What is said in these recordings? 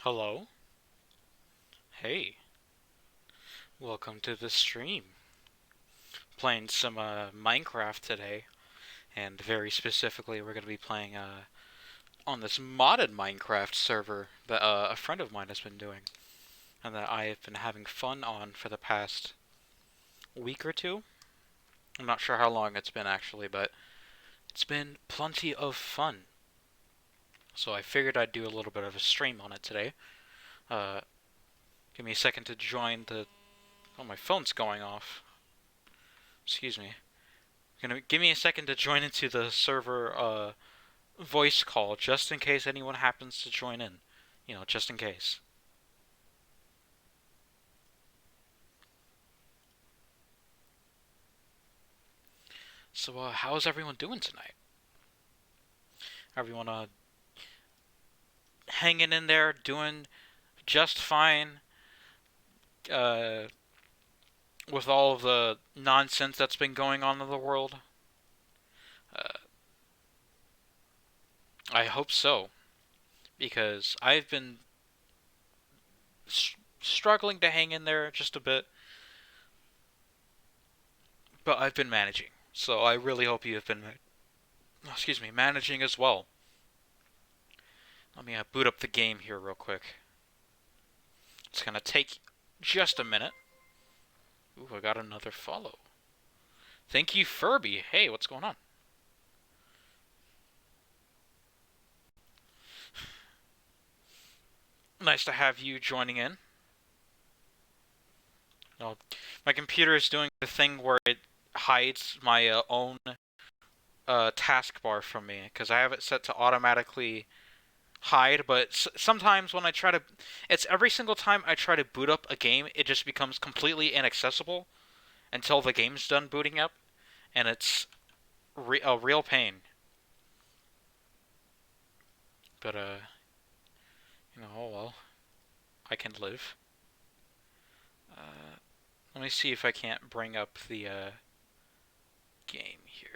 Hello? Hey, welcome to the stream. Playing some Minecraft today, and very specifically, we're going to be playing on this modded Minecraft server that a friend of mine has been doing, and that I have been having fun on for the past week or two. I'm not sure how long it's been actually, but it's been plenty of fun. So I figured I'd do a little bit of a stream on it today. Uh, Give me a second to join the. Oh, my phone's going off. Excuse me. Gonna give me a second to join into the server voice call just in case anyone happens to join in. Just in case. So, how's everyone doing tonight? Everyone hanging in there, doing just fine uh, with all of the nonsense that's been going on in the world? Uh, I hope so, because I've been struggling to hang in there just a bit, but I've been managing. So I really hope you have been, excuse me, managing as well. Let me boot up the game here real quick. It's gonna take just a minute. Ooh, I got another follow. Thank you, Furby. Hey, what's going on? Nice to have you joining in. Oh, my computer is doing the thing where it hides my own taskbar from me because I have it set to automatically hide. But sometimes when I try to, it's every single time I try to boot up a game, it just becomes completely inaccessible until the game's done booting up, and it's a real pain. But oh well, I can live. Uh, Let me see if I can't bring up the game here.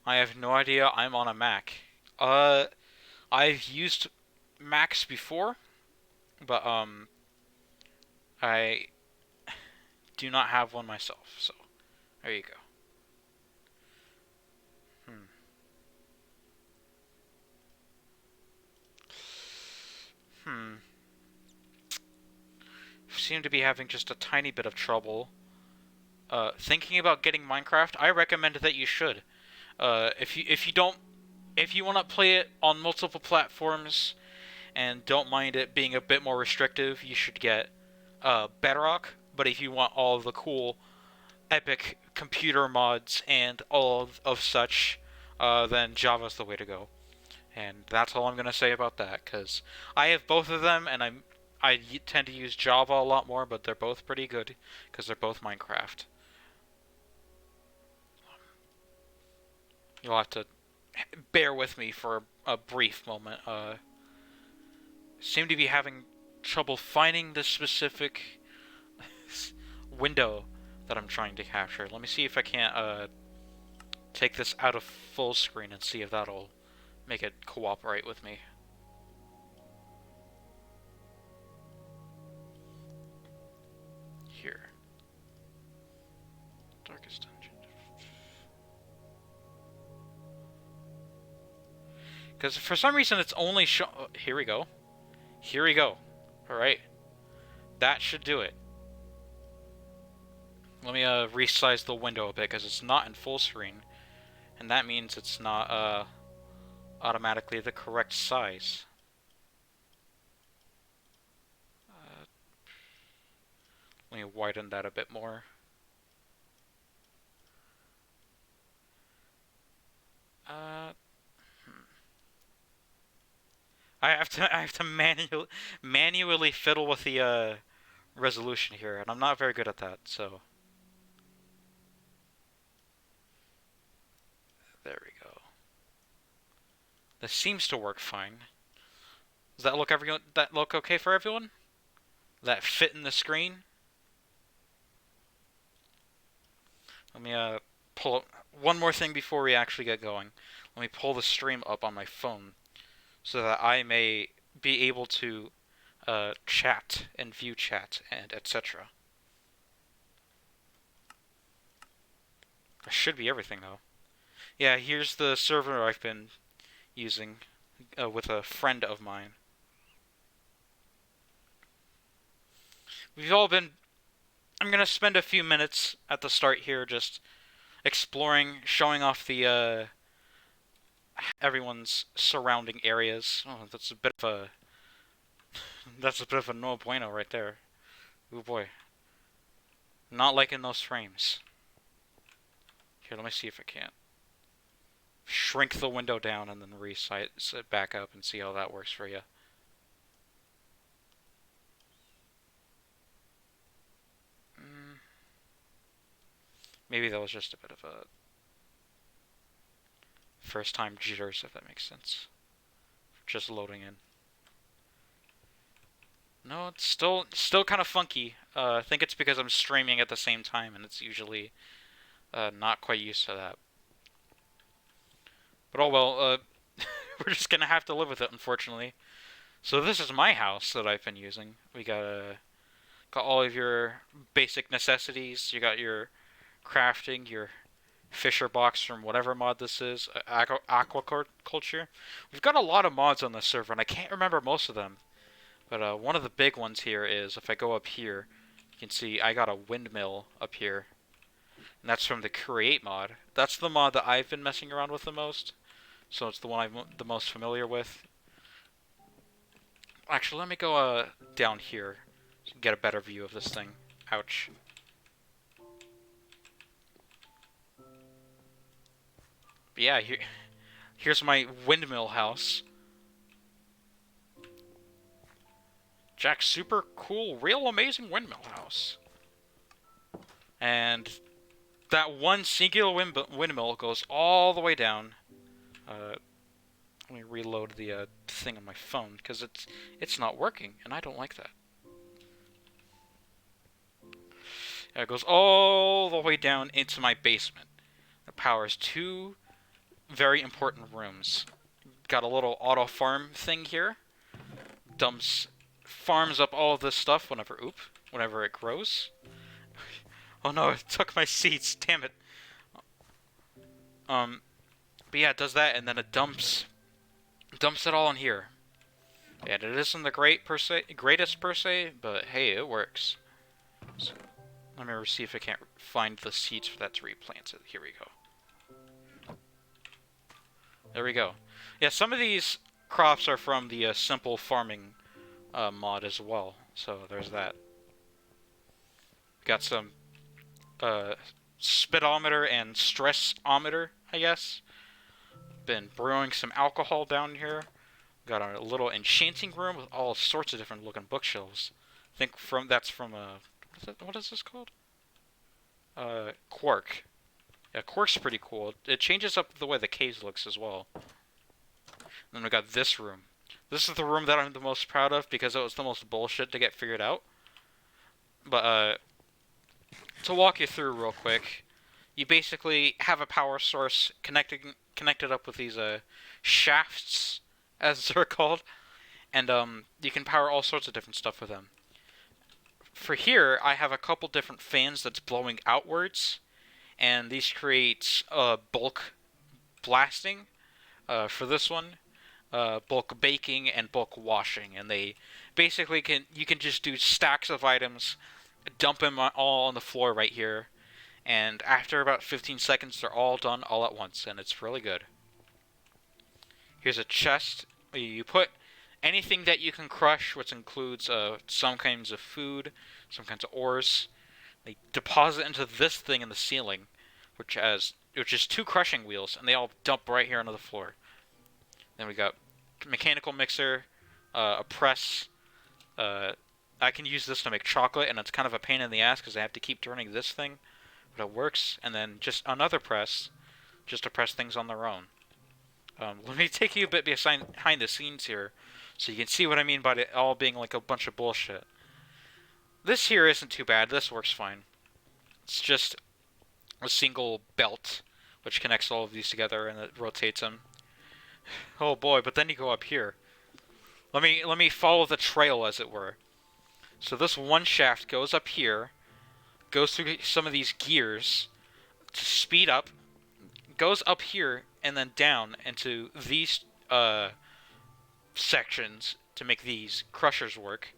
I have no idea. I'm on a Mac. Uh, I've used Macs before, but I do not have one myself. So there you go. Hmm. Hmm. Seem to be having just a tiny bit of trouble. Thinking about getting Minecraft, I recommend that you should. If you want to play it on multiple platforms and don't mind it being a bit more restrictive, you should get Bedrock. But if you want all the cool, epic computer mods and all of such, then Java's the way to go. And that's all I'm gonna say about that, because I have both of them, and I tend to use Java a lot more, but they're both pretty good because they're both Minecraft. You'll have to bear with me for a brief moment. Seem to be having trouble finding the specific window that I'm trying to capture. Let me see if I can't take this out of full screen and see if that'll make it cooperate with me. Here. Darkest dungeon. Because for some reason it's only show. Here we go. Here we go. Alright. That should do it. Let me resize the window a bit because it's not in full screen. And that means it's not automatically the correct size. Let me widen that a bit more. Uh, I have to manually fiddle with the resolution here, and I'm not very good at that. So there we go. This seems to work fine. Does that look okay for everyone? That fit in the screen? Let me pull up one more thing before we actually get going. Let me pull the stream up on my phone so that I may be able to chat and view chat and etc. That should be everything though. Yeah, here's the server I've been using with a friend of mine. We've all been. I'm gonna spend a few minutes at the start here just exploring, showing off the everyone's surrounding areas. Oh, that's a bit of a no bueno right there. Oh boy, not liking those frames. Here, let me see if I can't shrink the window down and then resize it back up and see how that works for you. Maybe that was just a bit of a first time jitters, if that makes sense. Just loading in. No, it's still kind of funky. I think it's because I'm streaming at the same time, and it's usually not quite used to that. But oh well, we're just gonna have to live with it, unfortunately. So this is my house that I've been using. We got all of your basic necessities. You got your crafting, your Fisher box from whatever mod this is, aquaculture. We've got a lot of mods on this server, and I can't remember most of them. But one of the big ones here is, if I go up here, you can see I got a windmill up here. And that's from the Create mod. That's the mod that I've been messing around with the most. So it's the one I'm the most familiar with. Actually, let me go down here so you can get a better view of this thing. Ouch. But yeah, here's my windmill house. Jack's super cool, real amazing windmill house. And that one singular windmill goes all the way down. Let me reload the thing on my phone because it's not working, and I don't like that. Yeah, it goes all the way down into my basement. It powers two very important rooms. Got a little auto farm thing here. Farms up all of this stuff whenever it grows. Oh no, it took my seeds, damn it. But yeah, it does that, and then it dumps it all in here. And it isn't the greatest per se, but hey, it works. So, let me see if I can't find the seeds for that to replant it. Here we go. There we go. Yeah, some of these crops are from the simple farming mod as well. So there's that. Got some speedometer and stressometer, I guess. Been brewing some alcohol down here. Got a little enchanting room with all sorts of different looking bookshelves. I think that's from what is this called? Quark. Yeah, Quark's pretty cool. It changes up the way the cave looks as well. And then we got this room. This is the room that I'm the most proud of because it was the most bullshit to get figured out. But to walk you through real quick, you basically have a power source connected up with these shafts, as they're called, and you can power all sorts of different stuff with them. For here, I have a couple different fans that's blowing outwards, and these create bulk blasting. For this one, bulk baking and bulk washing, and they basically you can just do stacks of items, dump them all on the floor right here, and after about 15 seconds, they're all done all at once, and it's really good. Here's a chest. You put anything that you can crush, which includes some kinds of food, some kinds of ores. They deposit into this thing in the ceiling, which is two crushing wheels, and they all dump right here onto the floor. Then we got mechanical mixer, a press. I can use this to make chocolate, and it's kind of a pain in the ass because I have to keep turning this thing, but it works. And then just another press, just to press things on their own. Let me take you a bit behind the scenes here, so you can see what I mean by it all being like a bunch of bullshit. This here isn't too bad. This works fine. It's just a single belt, which connects all of these together and it rotates them. Oh boy! But then you go up here. Let me follow the trail, as it were. So this one shaft goes up here, goes through some of these gears to speed up, goes up here and then down into these sections to make these crushers work.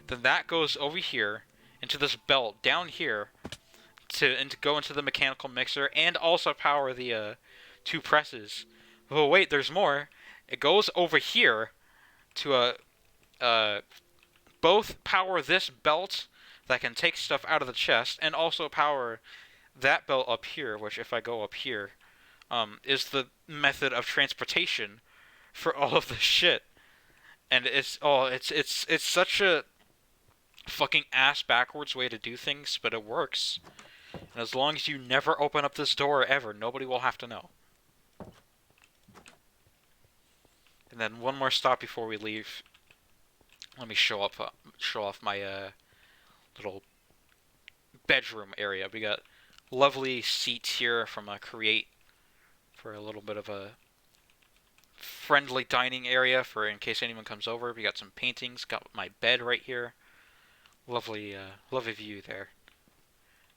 Then that goes over here into this belt down here to go into the mechanical mixer and also power the two presses. Oh wait, there's more. It goes over here to both power this belt that can take stuff out of the chest and also power that belt up here, which if I go up here, is the method of transportation for all of the shit. And it's such a fucking ass backwards way to do things, but it works. And as long as you never open up this door ever, nobody will have to know. And then one more stop before we leave. Let me show off my little bedroom area. We got lovely seats here from Create for a little bit of a friendly dining area for in case anyone comes over. We got some paintings. Got my bed right here. Lovely, lovely view there.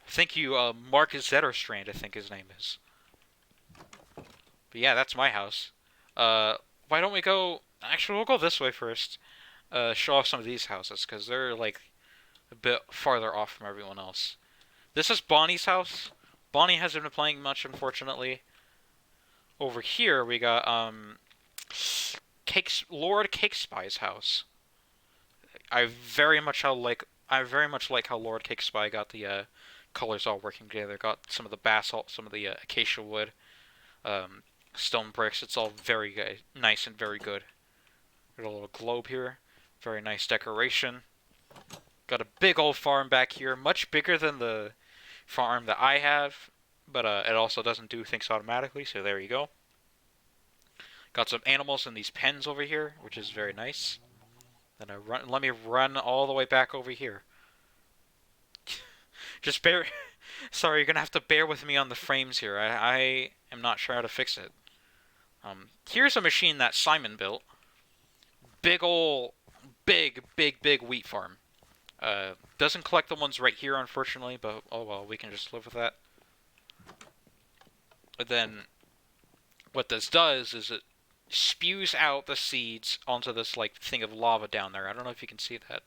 Thank you, Mark Zetterstrand, I think his name is. But yeah, that's my house. Why don't we go... Actually, we'll go this way first. Show off some of these houses, because they're, like, a bit farther off from everyone else. This is Bonnie's house. Bonnie hasn't been playing much, unfortunately. Over here, we got, Lord Cakespie's house. I very much like how Lord Cakespie got the, colors all working together. Got some of the basalt, some of the acacia wood, stone bricks. It's all very good, nice and very good. Got a little globe here, very nice decoration. Got a big old farm back here, much bigger than the farm that I have, but it also doesn't do things automatically. So there you go. Got some animals in these pens over here, which is very nice. Then let me run all the way back over here. Just bear. Sorry, you're gonna have to bear with me on the frames here. I am not sure how to fix it. Here's a machine that Simon built. Big ol' big wheat farm. Doesn't collect the ones right here, unfortunately, but oh well, we can just live with that. But then, what this does is it spews out the seeds onto this like thing of lava down there. I don't know if you can see that.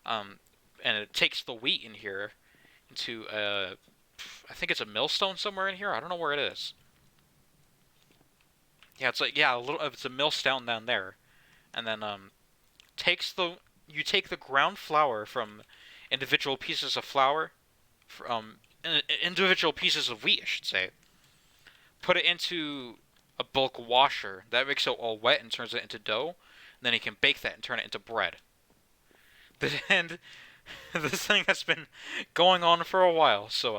And it takes the wheat in here into I think it's a millstone somewhere in here. I don't know where it is. Yeah, it's like it's a millstone down there, and then you take the ground flour from individual pieces of flour, individual pieces of wheat, I should say. Put it into a bulk washer that makes it all wet and turns it into dough. And then you can bake that and turn it into bread. And this thing has been going on for a while, so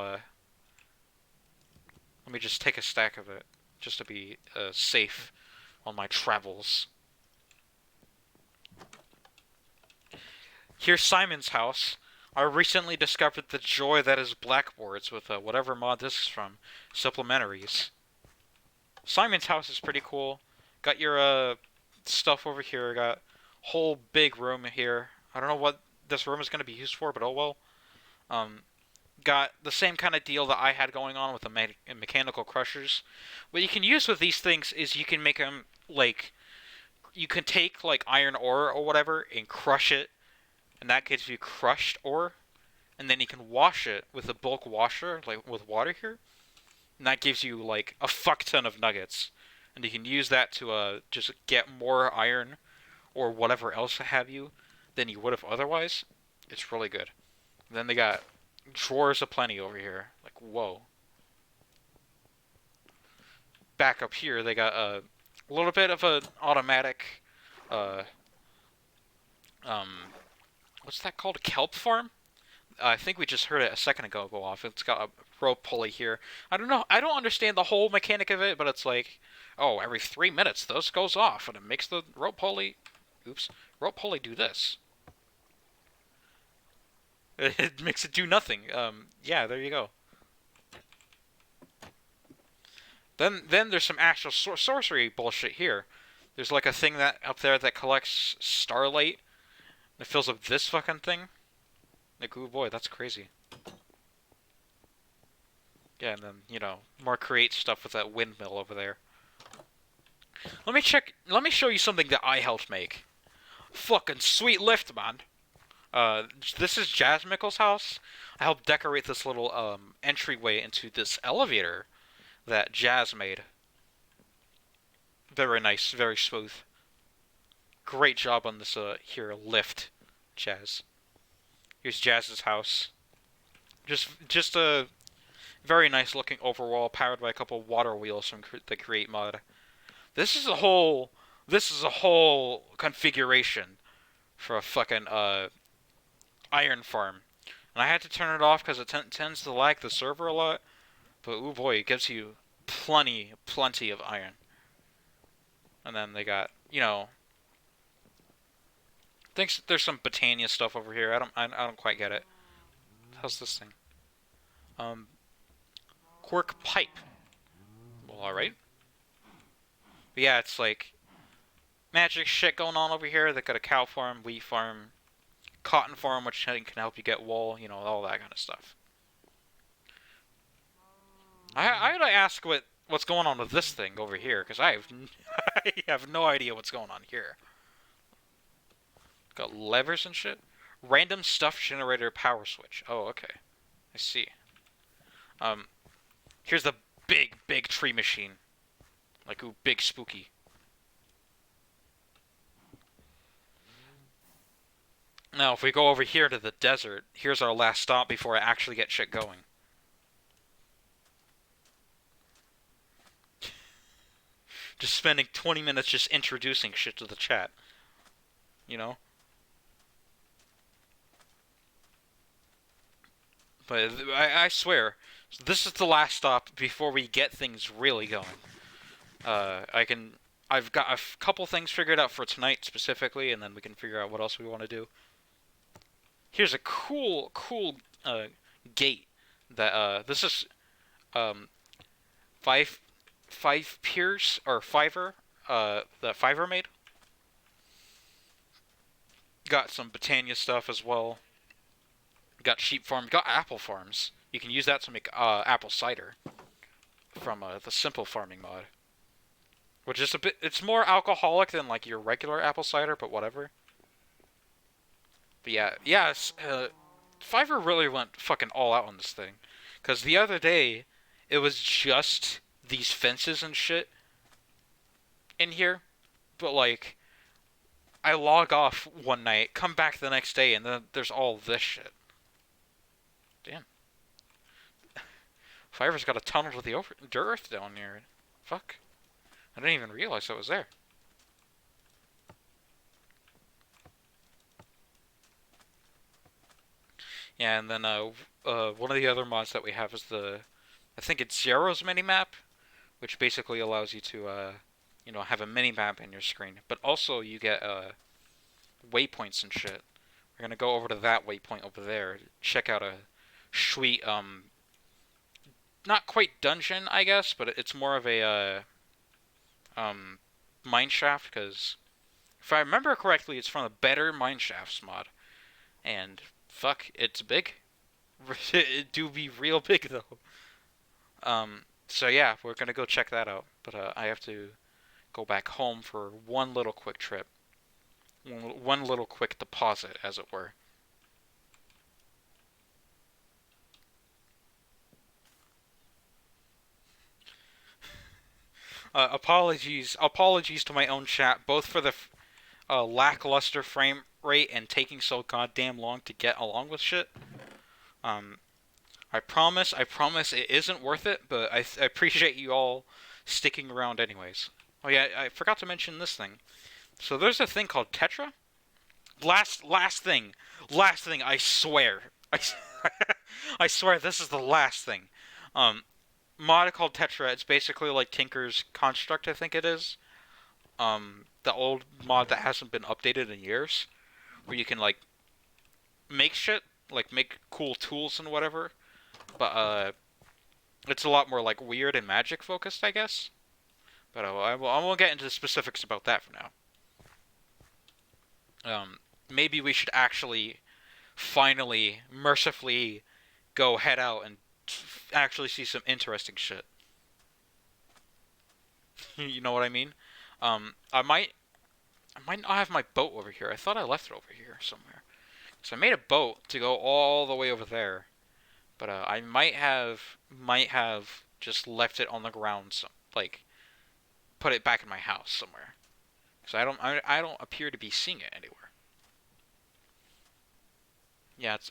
let me just take a stack of it, just to be safe on my travels. Here's Simon's house. I recently discovered the joy that is blackboards with whatever mod this is from, supplementaries. Simon's house is pretty cool. Got your stuff over here. Got whole big room here. I don't know what this room is going to be used for, but oh well. Got the same kind of deal that I had going on with the mechanical crushers. What you can use with these things is you can make them like, you can take like iron ore or whatever and crush it, and that gives you crushed ore, and then you can wash it with a bulk washer, like with water here, and that gives you like a fuck ton of nuggets, and you can use that to just get more iron or whatever else have you than you would have otherwise. It's really good. And then they got drawers aplenty over here. Like, whoa. Back up here, they got a little bit of an automatic, what's that called? A kelp farm? I think we just heard it a second ago go off. It's got a rope pulley here. I don't know. I don't understand the whole mechanic of it, but it's like, oh, every 3 minutes this goes off, and it makes the rope pulley, rope pulley do this. It makes it do nothing. Yeah, there you go. Then there's some actual sorcery bullshit here. There's like a thing that up there that collects starlight. And it fills up this fucking thing. Like, oh boy, that's crazy. Yeah, and then, you know, more create stuff with that windmill over there. Let me show you something that I helped make. Fucking sweet lift, man. This is Jazz Mickle's house. I helped decorate this little, entryway into this elevator that Jazz made. Very nice, very smooth. Great job on this, here, lift, Jazz. Here's Jazz's house. Just a very nice looking overwall, powered by a couple water wheels from the Create mod. This is a whole configuration for a fucking iron farm, and I had to turn it off because it tends to lag the server a lot. But oh boy, it gives you plenty of iron. And then they got, you know, thinks there's some Botania stuff over here. I don't quite get it. How's this thing? Quirk pipe. Well, all right. But yeah, it's like magic shit going on over here. They got a cow farm, wheat farm, cotton farm, which can help you get wool. You know, all that kind of stuff. I gotta ask what's going on with this thing over here, because I have no idea what's going on here. Got levers and shit. Random stuff generator power switch. Oh, okay. I see. Here's the big tree machine. Like, ooh, big spooky. Now, if we go over here to the desert, here's our last stop before I actually get shit going. Just spending 20 minutes just introducing shit to the chat. You know? But I swear, this is the last stop before we get things really going. I've got a couple things figured out for tonight specifically, and then we can figure out what else we want to do. Here's a cool gate that this is five piers or Fiverr that Fiverr made. Got some Botania stuff as well. Got sheep farm. Got apple farms. You can use that to make apple cider from the simple farming mod, which is it's more alcoholic than like your regular apple cider, but whatever. But yeah, Fiverr really went fucking all out on this thing, because the other day it was just these fences and shit in here, but like I log off one night, come back the next day, and then there's all this shit. Damn. Fiverr's got a tunnel to the earth down there. Fuck. I didn't even realize that was there. Yeah, and then one of the other mods that we have is I think it's Zero's minimap, which basically allows you to, you know, have a minimap in your screen. But also you get waypoints and shit. We're gonna go over to that waypoint over there, check out a sweet, not quite dungeon, I guess, but it's more of a, mineshaft, because if I remember correctly, it's from a Better Mineshafts mod. And, fuck, it's big. It do be real big, though. So yeah, we're gonna go check that out. But, I have to go back home for one little quick trip. One little quick deposit, as it were. Apologies to my own chat, both for the lackluster frame rate and taking so goddamn long to get along with shit. I promise it isn't worth it, but I appreciate you all sticking around anyways. Oh yeah, I forgot to mention this thing. So there's a thing called Tetra. Last thing, I swear. I swear this is the last thing. Mod called Tetra. It's basically like Tinker's Construct, I think it is. The old mod that hasn't been updated in years, where you can like make shit, like make cool tools and whatever. But It's a lot more like weird and magic focused, I guess. But I won't get into the specifics about that for now. Maybe we should actually, finally, mercifully go head out and actually see some interesting shit. You know what I mean? I might not have my boat over here. I thought I left it over here somewhere. So I made a boat to go all the way over there, but I might have just left it on the ground, like put it back in my house somewhere. So I don't appear to be seeing it anywhere. Yeah, it's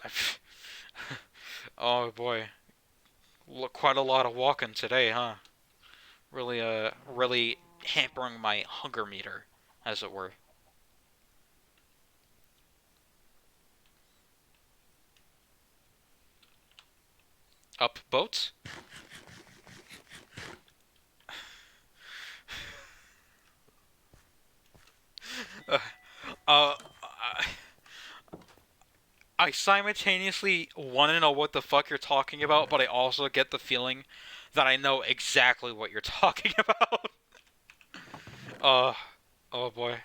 oh boy, quite a lot of walking today, huh? Really hampering my hunger meter, as it were. Up boats? Uh, uh, I simultaneously want to know what the fuck you're talking about, but I also get the feeling that I know exactly what you're talking about. uh, oh boy.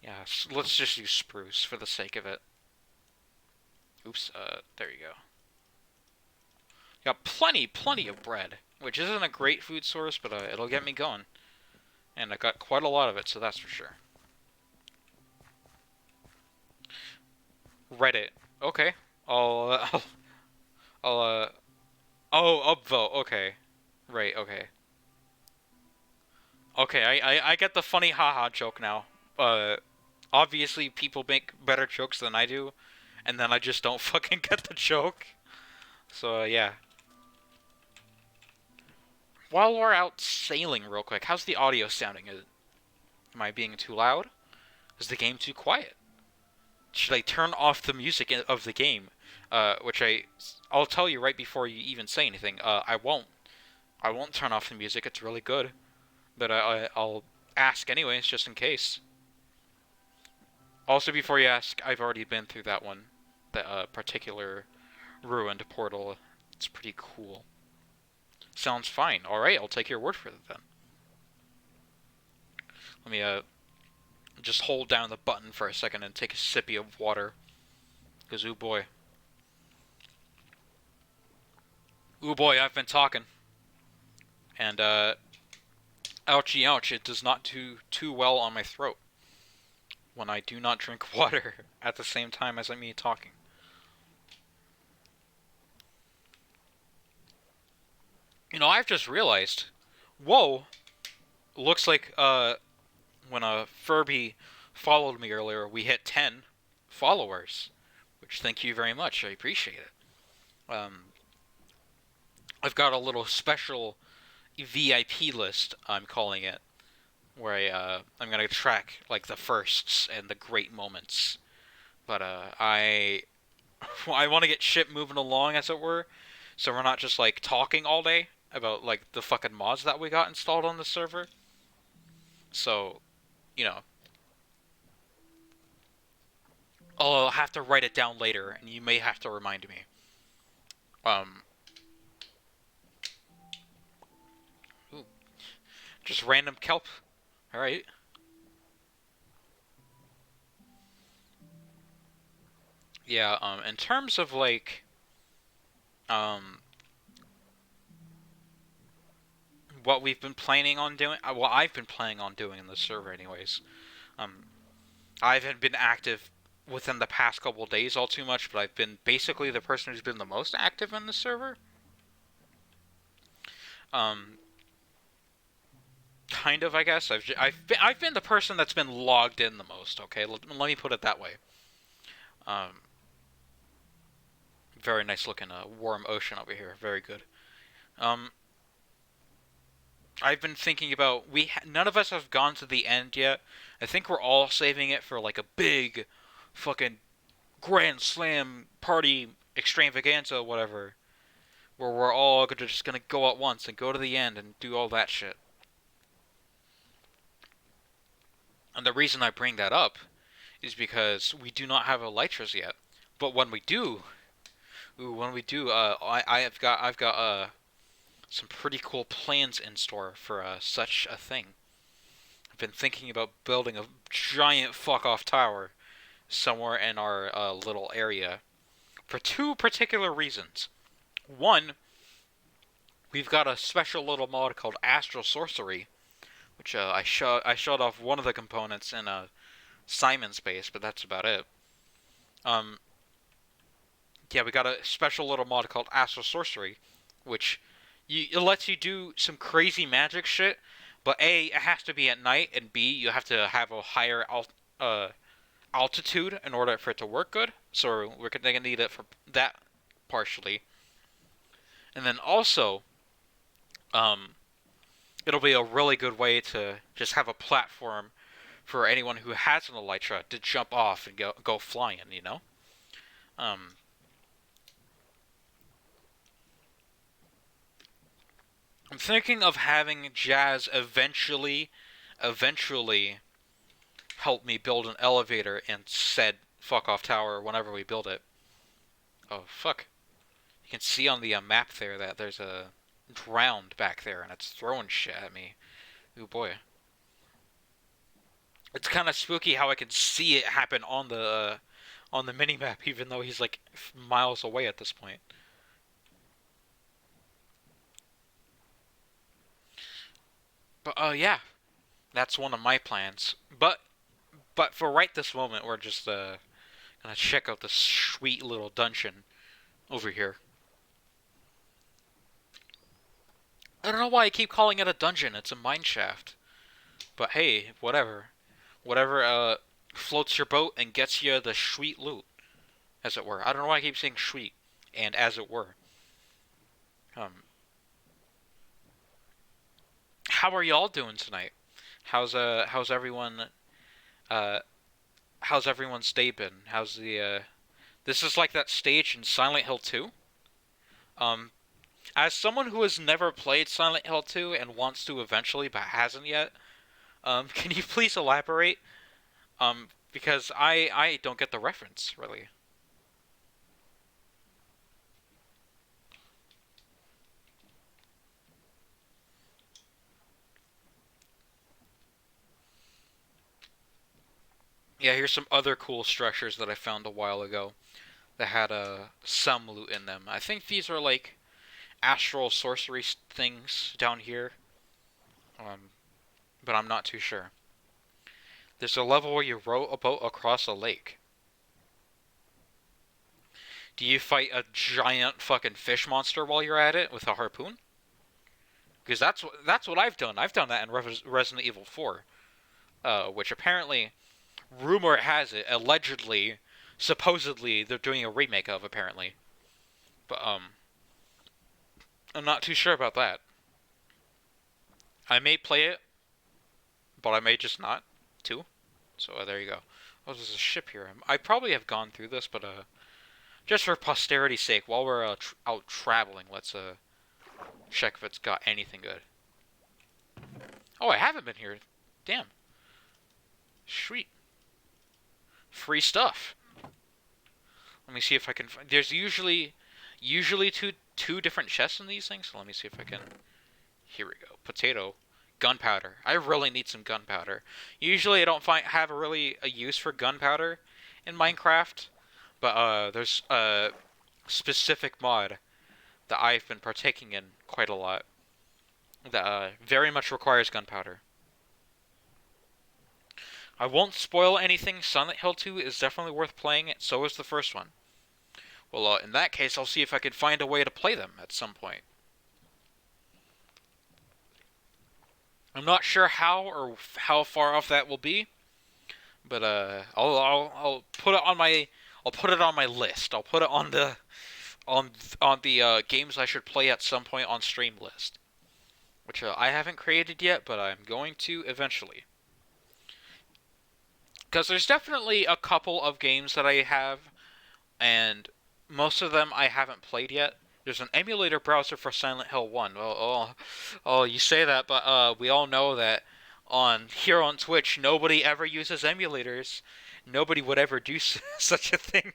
Yeah, let's just use spruce for the sake of it. Oops. There you go. Got plenty of bread, which isn't a great food source, but it'll get me going. And I got quite a lot of it, so that's for sure. Reddit. Okay. I'll, I'll, oh, upvote. Okay. Right, okay. Okay, I get the funny haha joke now. Uh, Obviously people make better jokes than I do, and then I just don't fucking get the joke. So, yeah. While we're out sailing real quick, how's the audio sounding? Am I being too loud? Is the game too quiet? Should I turn off the music of the game? I'll tell you right before you even say anything. I won't. I won't turn off the music. It's really good, but I'll ask anyways, just in case. Also, before you ask, I've already been through that one, that particular ruined portal. It's pretty cool. Sounds fine. All right, I'll take your word for it then. Let me just hold down the button for a second and take a sippy of water. Cause ooh boy, I've been talking, and ouchie ouch, it does not do too well on my throat when I do not drink water at the same time as I'm talking. You know, I've just realized. Whoa, looks like when a Furby followed me earlier, we hit 10 followers, which thank you very much. I appreciate it. I've got a little special VIP list, I'm calling it, where I'm gonna track like the firsts and the great moments. But I want to get shit moving along, as it were, so we're not just like talking all day about like the fucking mods that we got installed on the server. So, you know, I'll have to write it down later, and you may have to remind me. Um, ooh, just random kelp. All right. Yeah. In terms of like, um, what we've been planning on doing, what I've been planning on doing in the server, anyways. Um, I haven't been active within the past couple of days all too much, but I've been basically the person who's been the most active in the server. Um, kind of, I guess. I've been the person that's been logged in the most. Okay, let me put it that way. Um, Very nice looking warm ocean over here. Very good. Um, I've been thinking about none of us have gone to the end yet. I think we're all saving it for like a big, fucking grand slam party extravaganza, whatever, where we're all just gonna go at once and go to the end and do all that shit. And the reason I bring that up is because we do not have elytras yet. But when we do, Ooh, when we do, I've got some pretty cool plans in store for such a thing. I've been thinking about building a giant fuck off tower somewhere in our little area for two particular reasons. One, we've got a special little mod called Astral Sorcery, which I showed off one of the components in Simon Space, but that's about it. Um, yeah, we got a special little mod called Astral Sorcery, which it lets you do some crazy magic shit. But A, it has to be at night, and B, you have to have a higher altitude in order for it to work good. So we're gonna need it for that partially, and then also, um, it'll be a really good way to just have a platform for anyone who has an elytra to jump off and go flying. You know. Um, I'm thinking of having Jazz eventually help me build an elevator in said fuck off tower whenever we build it. Oh fuck! You can see on the map there that there's a drowned back there and it's throwing shit at me. Ooh boy. It's kind of spooky how I can see it happen on the mini map, even though he's like miles away at this point. But yeah, that's one of my plans. But for right this moment, we're just gonna check out this sweet little dungeon over here. I don't know why I keep calling it a dungeon. It's a mine shaft. But hey, whatever. Whatever floats your boat and gets you the sweet loot, as it were. I don't know why I keep saying sweet and as it were. Um, how are y'all doing tonight? How's everyone uh how's everyone's day been? How's the this is like that stage in Silent Hill 2. Um, as someone who has never played Silent Hill 2 and wants to eventually but hasn't yet, can you please elaborate? Because I don't get the reference really. Yeah, here's some other cool structures that I found a while ago that had some loot in them. I think these are like astral sorcery things down here, um, but I'm not too sure. There's a level where you row a boat across a lake. Do you fight a giant fucking fish monster while you're at it with a harpoon? Because that's what I've done. I've done that in Resident Evil 4, which apparently, rumor has it, allegedly, supposedly they're doing a remake of apparently. But I'm not too sure about that. I may play it, but I may just not too. So there you go. Oh, there's a ship here. I probably have gone through this, but just for posterity's sake, while we're out traveling, let's check if it's got anything good. Oh, I haven't been here. Damn. Sweet. Free stuff. Let me see if I can. There's usually two different chests in these things. So let me see if I can. Here we go. Potato. Gunpowder. I really need some gunpowder. Usually I don't have a use for gunpowder in Minecraft, but there's a specific mod that I've been partaking in quite a lot that very much requires gunpowder. I won't spoil anything. Silent Hill 2 is definitely worth playing. So is the first one. Well, in that case, I'll see if I can find a way to play them at some point. I'm not sure how or how far off that will be, but I'll put it on my list. I'll put it on the games I should play at some point on stream list, which I haven't created yet, but I'm going to eventually. Because there's definitely a couple of games that I have, and most of them I haven't played yet. There's an emulator browser for Silent Hill 1. Oh, you say that, but we all know that here on Twitch, nobody ever uses emulators. Nobody would ever do such a thing.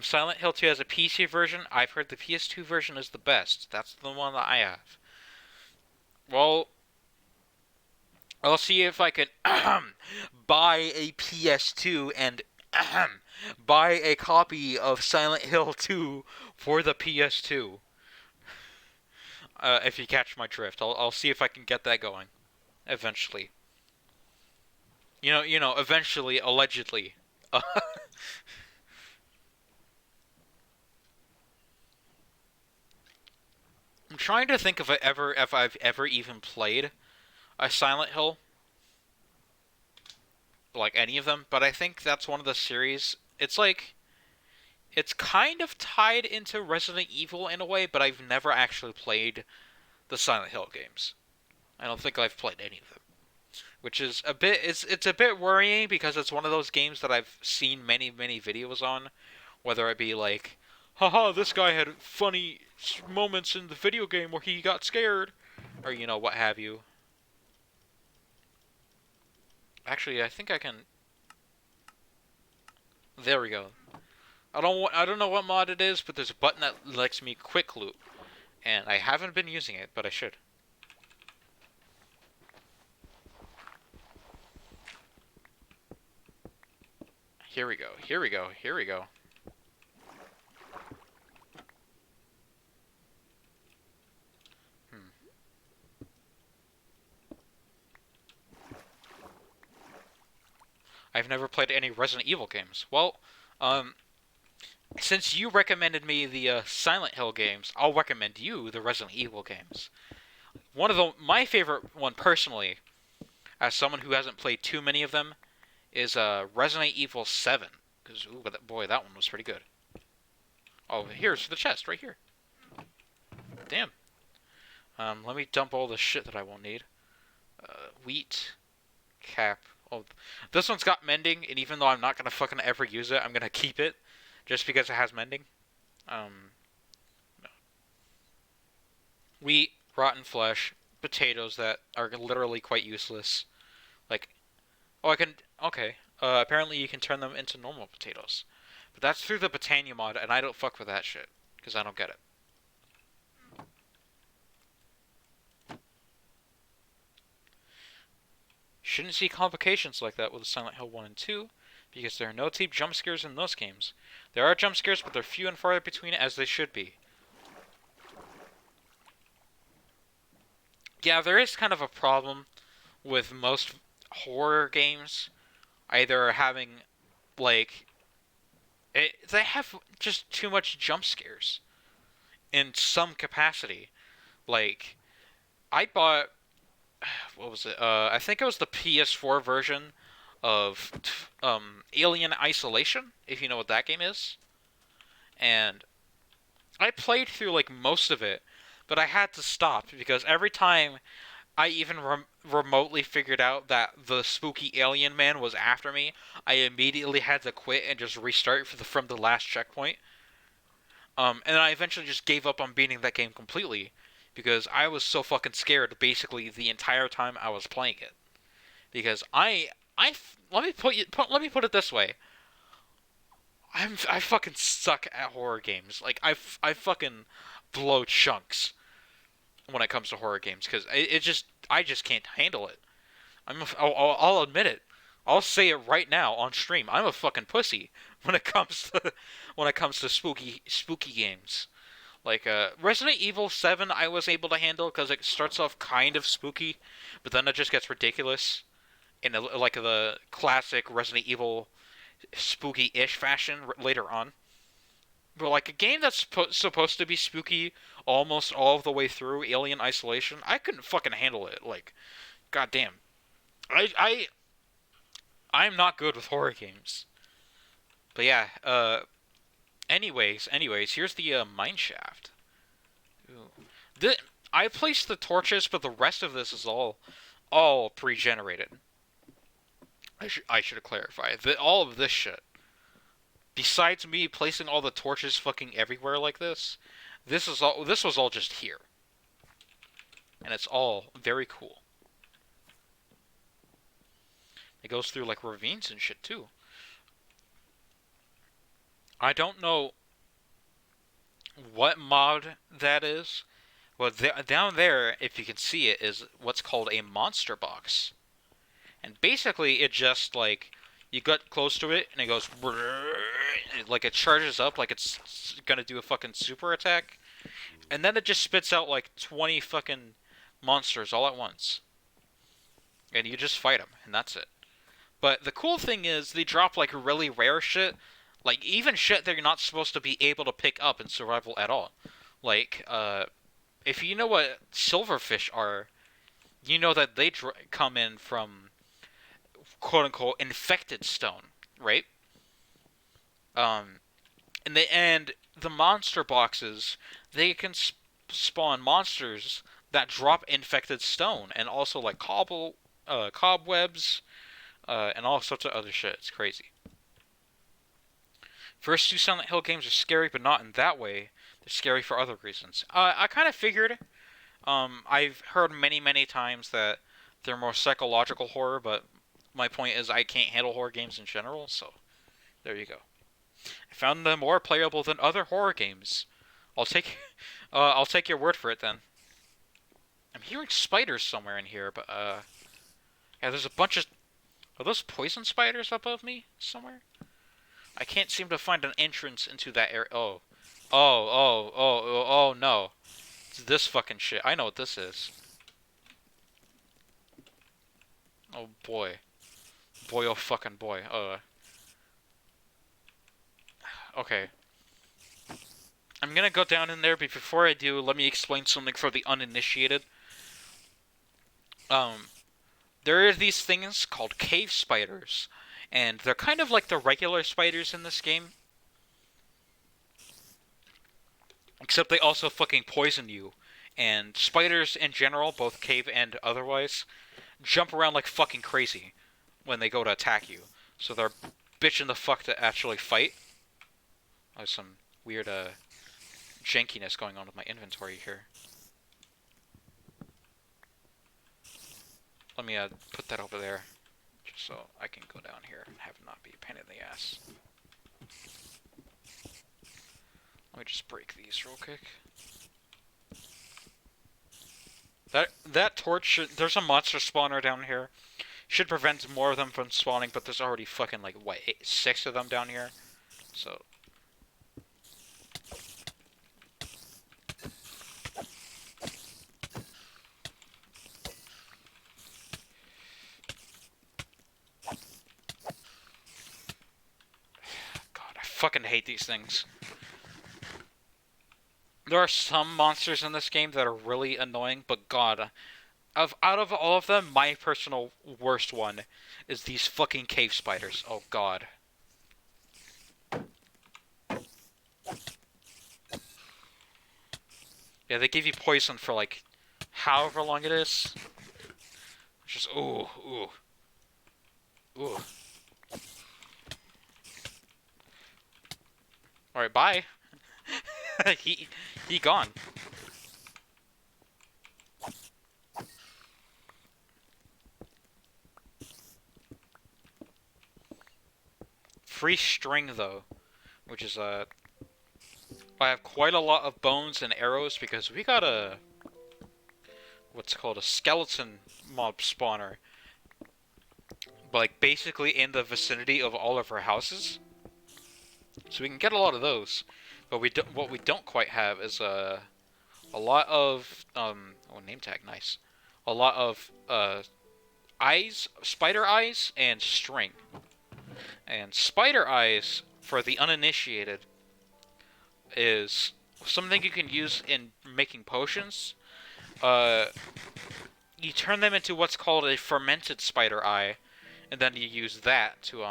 Silent Hill 2 has a PC version. I've heard the PS2 version is the best. That's the one that I have. Well, I'll see if I can buy a PS2 and buy a copy of Silent Hill 2 for the PS2. If you catch my drift, I'll see if I can get that going eventually. Eventually, allegedly. I'm trying to think if I've ever even played a Silent Hill, like any of them, but I think that's one of the series. It's kind of tied into Resident Evil in a way, but I've never actually played the Silent Hill games. I don't think I've played any of them, which is a bit it's a bit worrying because it's one of those games that I've seen many videos on, whether it be like, haha, this guy had funny moments in the video game where he got scared, or what have you. Actually, I think I can. There we go. I don't know what mod it is, but there's a button that lets me quick loot, and I haven't been using it, but I should. Here we go. Here we go. Here we go. I've never played any Resident Evil games. Well, um, since you recommended me the Silent Hill games, I'll recommend you the Resident Evil games. My favorite one personally, as someone who hasn't played too many of them, is Resident Evil 7. Because boy, that one was pretty good. Oh, here's the chest right here. Damn. Let me dump all the shit that I won't need. Wheat, cap. Oh, this one's got mending, and even though I'm not gonna fucking ever use it, I'm gonna keep it just because it has mending. No. Wheat, rotten flesh, potatoes that are literally quite useless. Like, oh, I can. Okay. Apparently you can turn them into normal potatoes, but that's through the Botania mod, and I don't fuck with that shit because I don't get it. Shouldn't see complications like that with Silent Hill 1 and 2, because there are no deep jump scares in those games. There are jump scares, but they're few and far between, as they should be. Yeah, there is kind of a problem with most horror games, either having, like, they have just too much jump scares in some capacity. Like, I bought, what was it? I think it was the PS4 version of Alien Isolation, if you know what that game is. And I played through like most of it, but I had to stop because every time I even remotely figured out that the spooky alien man was after me, I immediately had to quit and just restart from the last checkpoint. And I eventually just gave up on beating that game completely because I was so fucking scared basically the entire time I was playing it. Because let me put it this way. I fucking suck at horror games. Like I fucking blow chunks when it comes to horror games because I just can't handle it. I'll admit it. I'll say it right now on stream. I'm a fucking pussy when it comes to spooky games. Like Resident Evil 7 I was able to handle because it starts off kind of spooky, but then it just gets ridiculous in like the classic Resident Evil spooky-ish fashion later on. But like a game that's supposed to be spooky almost all of the way through, Alien Isolation, I couldn't fucking handle it. Like, goddamn, I I'm not good with horror games. But yeah. Anyways, here's the mine shaft. Ooh. The, I placed the torches, but the rest of this is all pre-generated. I should clarify that all of this shit, besides me placing all the torches fucking everywhere like this was all just here. And it's all very cool. It goes through like ravines and shit too. I don't know what mod that is. Well, down there, if you can see it, is what's called a monster box. And basically, it just, like, you get close to it, and it goes, like, it charges up, like it's gonna do a fucking super attack. And then it just spits out, like, 20 fucking monsters all at once. And you just fight them, and that's it. But the cool thing is, they drop, like, really rare shit. Like, even shit that you're not supposed to be able to pick up in survival at all. Like, if you know what silverfish are, you know that they come in from quote unquote infected stone, right? Um, and the monster boxes, they can spawn monsters that drop infected stone, and also like cobwebs, and all sorts of other shit. It's crazy. First two Silent Hill games are scary, but not in that way. They're scary for other reasons. I kind of figured. I've heard many times that they're more psychological horror, but my point is I can't handle horror games in general, so there you go. I found them more playable than other horror games. I'll take, I'll take your word for it then. I'm hearing spiders somewhere in here, but yeah, there's a bunch of. Are those poison spiders above me somewhere? I can't seem to find an entrance into that area. Oh no. It's this fucking shit. I know what this is. Oh boy. Boy, oh fucking boy. Okay. I'm gonna go down in there, but before I do, let me explain something for the uninitiated. Um, there are these things called cave spiders, and they're kind of like the regular spiders in this game, except they also fucking poison you. And spiders in general, both cave and otherwise, jump around like fucking crazy when they go to attack you. So they're bitching the fuck to actually fight. There's some weird jankiness going on with my inventory here. Let me put that over there, just so I can go down here and have it not be a pain in the ass. Let me just break these real quick. That torch should, there's a monster spawner down here. Should prevent more of them from spawning, but there's already fucking like what, 6 of them down here. So God, I fucking hate these things. There are some monsters in this game that are really annoying, but God, out of all of them, my personal worst one is these fucking cave spiders. Oh God. Yeah, they give you poison for like however long it is. Just ooh. All right, bye. he gone. Free string though, which is I have quite a lot of bones and arrows because we got a what's called a skeleton mob spawner, like basically in the vicinity of all of our houses, so we can get a lot of those. But what we don't quite have is a lot of oh, name tag, nice, a lot of eyes, spider eyes, and string. And spider eyes, for the uninitiated, is something you can use in making potions. Uh, you turn them into what's called a fermented spider eye, and then you use that to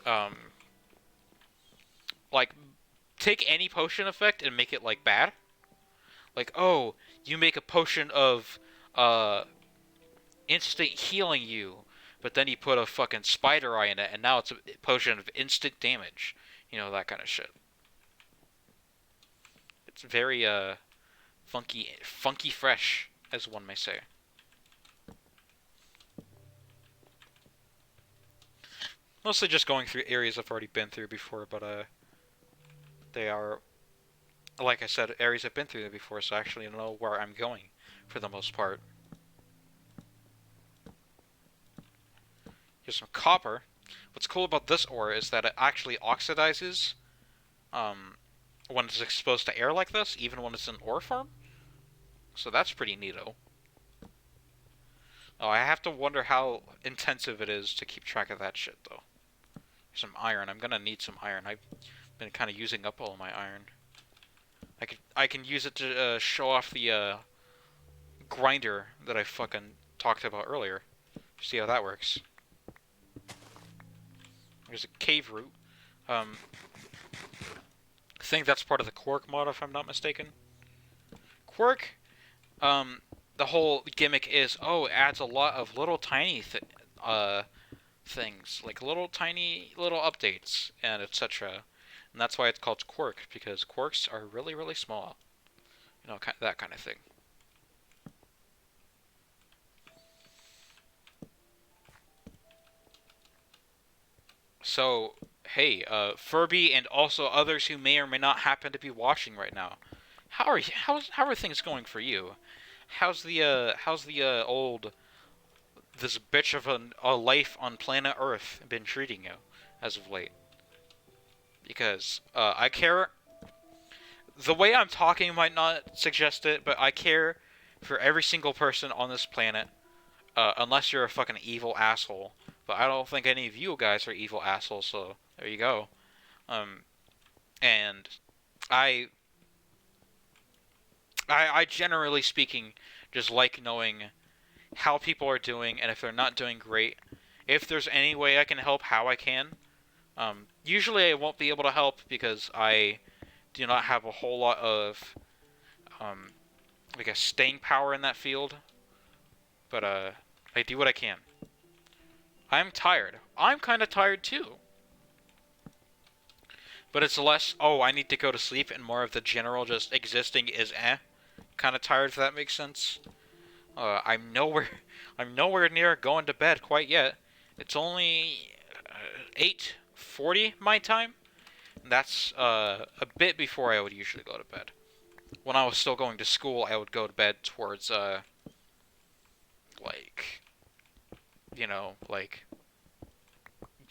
um like take any potion effect and make it like bad. Like, oh, you make a potion of uh instant healing you, but then you put a fucking spider eye in it, and now it's a potion of instant damage. You know, that kind of shit. It's very funky fresh, as one may say. Mostly just going through areas I've already been through before, but they are, like I said, areas I've been through before, so I actually know where I'm going for the most part. Here's some copper. What's cool about this ore is that it actually oxidizes um, when it's exposed to air like this, even when it's in ore form. So that's pretty neato. Oh, I have to wonder how intensive it is to keep track of that shit, though. Some iron. I'm gonna need some iron. I've been kind of using up all of my iron. I can use it to show off the grinder that I fucking talked about earlier. See how that works. There's a cave root. I think that's part of the Quark mod, if I'm not mistaken. Quark, the whole gimmick is, oh, it adds a lot of little tiny things, like little tiny little updates and etc. And that's why it's called Quark, because quarks are really, really small. You know, that kind of thing. So, hey, Furby and also others who may or may not happen to be watching right now. How are things going for you? How's the old this bitch of a life on planet Earth been treating you as of late? Because I care. The way I'm talking might not suggest it, but I care for every single person on this planet, unless you're a fucking evil asshole. But I don't think any of you guys are evil assholes, so there you go. Um, and I, I generally speaking, just like knowing how people are doing, and if they're not doing great, if there's any way I can help, how I can. Usually I won't be able to help because I do not have a whole lot of, um, I guess, staying power in that field. But I do what I can. I'm tired. I'm kind of tired too. But it's less, oh, I need to go to sleep, and more of the general just existing is kind of tired, if that makes sense. I'm nowhere, I'm nowhere near going to bed quite yet. It's only 8:40 my time. That's a bit before I would usually go to bed. When I was still going to school, I would go to bed towards like like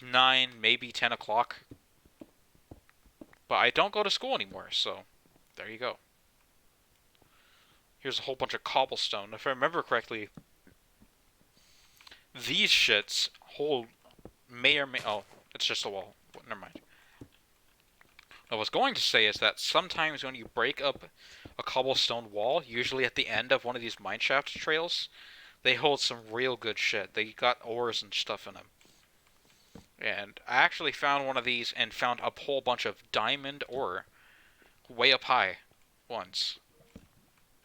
9, maybe 10 o'clock. But I don't go to school anymore, so there you go. Here's a whole bunch of cobblestone. If I remember correctly, these shits hold may or may. Oh, it's just a wall. Never mind. What I was going to say is that sometimes when you break up a cobblestone wall, usually at the end of one of these mineshaft trails, they hold some real good shit. They got ores and stuff in them. And I actually found one of these and found a whole bunch of diamond ore way up high once.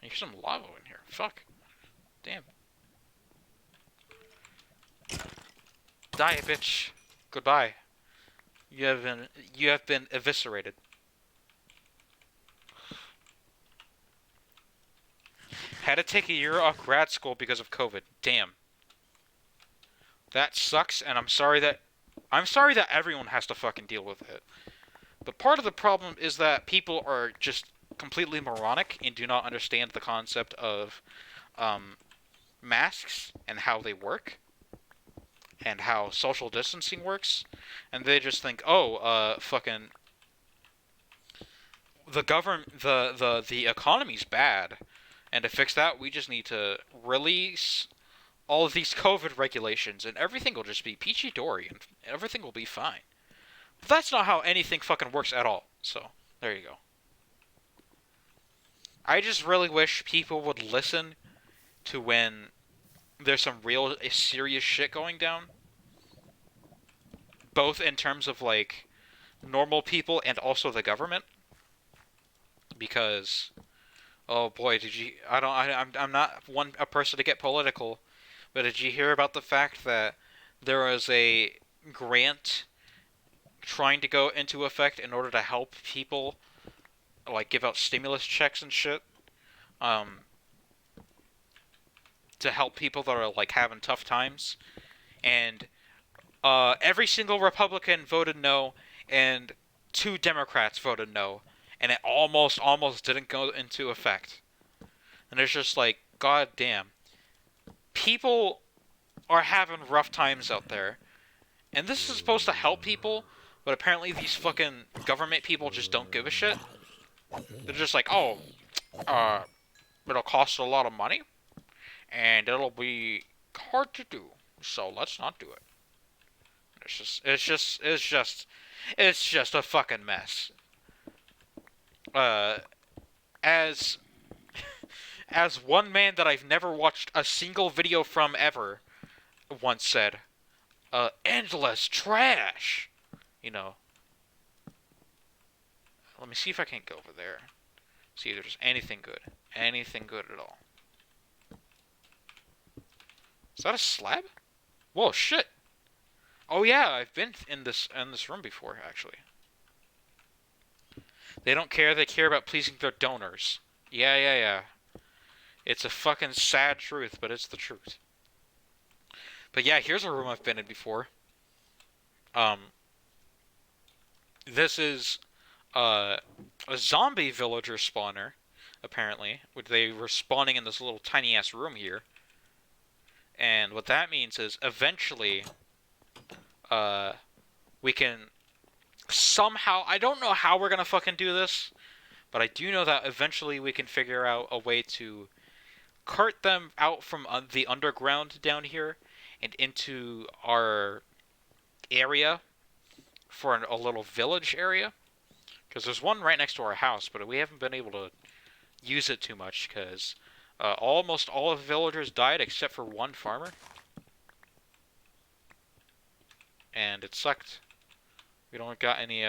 And here's some lava in here. Fuck. Damn. Die, bitch. Goodbye. You have been eviscerated. Had to take a year off grad school because of COVID. Damn. That sucks, and I'm sorry that everyone has to fucking deal with it. But part of the problem is that people are just completely moronic and do not understand the concept of um, masks and how they work and how social distancing works, and they just think, oh, fucking the government, the economy's bad, and to fix that, we just need to release all of these COVID regulations, and everything will just be peachy dory, and everything will be fine. But that's not how anything fucking works at all. So there you go. I just really wish people would listen to when there's some real serious shit going down, both in terms of like normal people and also the government, because oh boy, did you? I don't. I'm not a person to get political, but did you hear about the fact that there was a grant trying to go into effect in order to help people, like give out stimulus checks and shit, um, to help people that are like having tough times, and Every single Republican voted no, and 2 Democrats voted no, and it almost didn't go into effect. And it's just like, god damn, people are having rough times out there, and this is supposed to help people, but apparently these fucking government people just don't give a shit. They're just like, oh, uh, it'll cost a lot of money, and it'll be hard to do, so let's not do it. It's just a fucking mess. Uh, as as one man that I've never watched a single video from ever once said, endless trash. You know. Let me see if I can go over there. See if there's anything good. Anything good at all. Is that a slab? Whoa, shit. Oh yeah, I've been in this room before, actually. They don't care, they care about pleasing their donors. Yeah. It's a fucking sad truth, but it's the truth. But yeah, here's a room I've been in before. This is a zombie villager spawner, apparently. They were spawning in this little tiny ass room here. And what that means is eventually we can somehow, I don't know how we're gonna fucking do this, but I do know that eventually we can figure out a way to cart them out from the underground down here and into our area for a little village area. Because there's one right next to our house, but we haven't been able to use it too much because almost all of the villagers died except for one farmer. And it sucked. We don't got any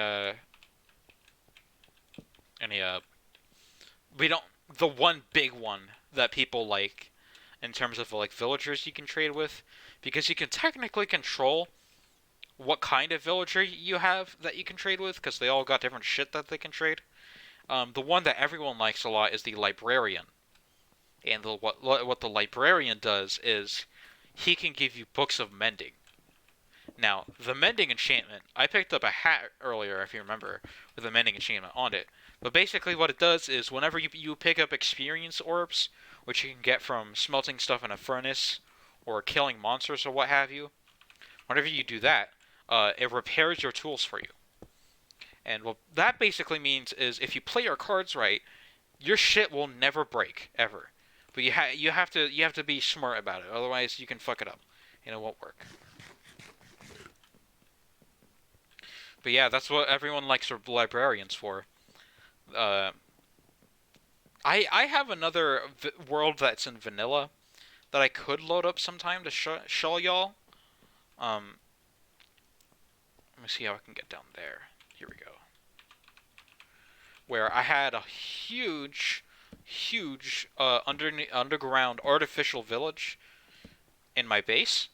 we don't, the one big one that people like in terms of like villagers you can trade with, because you can technically control what kind of villager you have that you can trade with, because they all got different shit that they can trade. The one that everyone likes a lot is the librarian, and what the librarian does is he can give you books of mending. Now, the mending enchantment, I picked up a hat earlier, if you remember, with the mending enchantment on it. But basically what it does is whenever you pick up experience orbs, which you can get from smelting stuff in a furnace or killing monsters or what have you, whenever you do that, it repairs your tools for you. And what that basically means is if you play your cards right, your shit will never break, ever. But you have to be smart about it, otherwise you can fuck it up and it won't work. But yeah, that's what everyone likes their librarians for. I have another world that's in vanilla that I could load up sometime to show y'all. Let me see how I can get down there. Here we go. Where I had a huge underground artificial village in my base,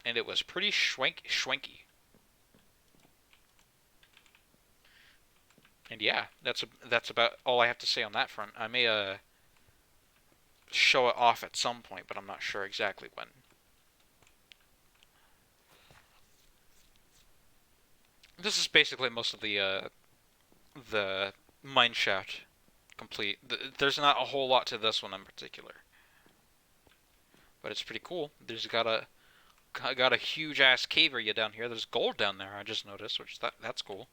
and it was pretty schwanky. And yeah, that's about all I have to say on that front. I may show it off at some point, but I'm not sure exactly when. This is basically most of the mineshaft complete. There's not a whole lot to this one in particular, but it's pretty cool. There's got a huge ass cave area down here. There's gold down there. I just noticed, which that's cool.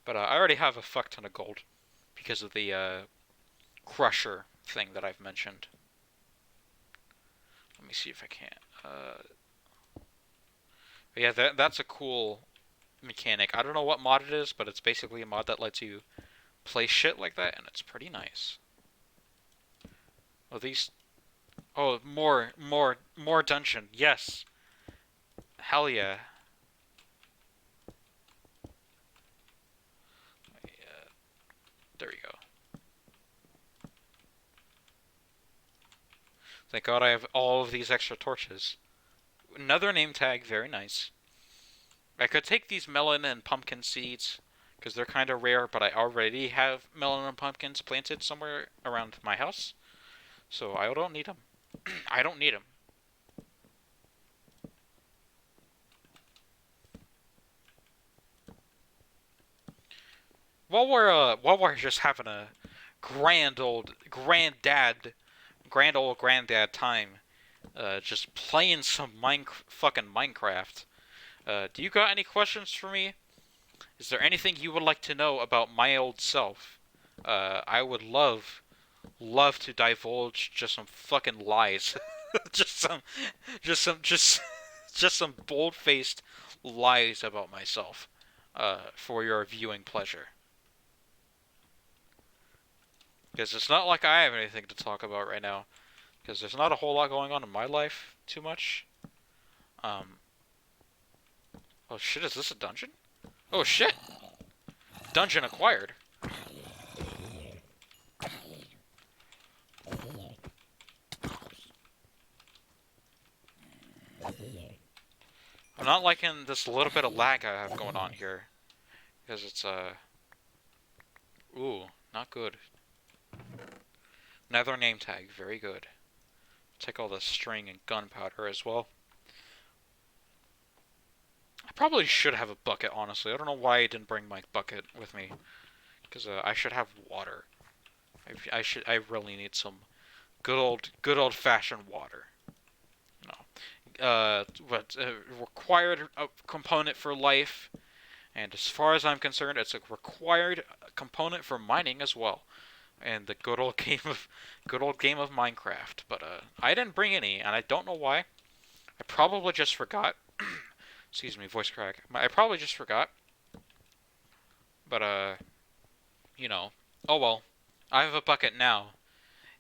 But I already have a fuck ton of gold because of the crusher thing that I've mentioned. Let me see if I can. But yeah, that's a cool mechanic. I don't know what mod it is, but it's basically a mod that lets you play shit like that, and it's pretty nice. Oh, these... Oh, more dungeon. Yes. Hell yeah. There we go. Thank God I have all of these extra torches. Another name tag, very nice. I could take these melon and pumpkin seeds, because they're kind of rare, but I already have melon and pumpkins planted somewhere around my house, so I don't need them. I don't need them. while we're just having a grand old granddad time, just playing some fucking Minecraft. Do you got any questions for me? Is there anything you would like to know about my old self? I would love to divulge just some fucking lies, just some, just some, just, just some bold-faced lies about myself, for your viewing pleasure. Because it's not like I have anything to talk about right now. Because there's not a whole lot going on in my life, too much. Um, oh shit, is this a dungeon? Oh shit! Dungeon acquired. I'm not liking this little bit of lag I have going on here. Because it's, ooh, not good. Nether name tag, very good. Take all the string and gunpowder as well. I probably should have a bucket, honestly. I don't know why I didn't bring my bucket with me. Because, I should have water. I really need some good old fashioned water. You know, required component for life, and as far as I'm concerned, it's a required component for mining as well. And the good old game of Minecraft. But I didn't bring any, and I don't know why. I probably just forgot. Excuse me, voice crack. I probably just forgot. But you know, oh well. I have a bucket now,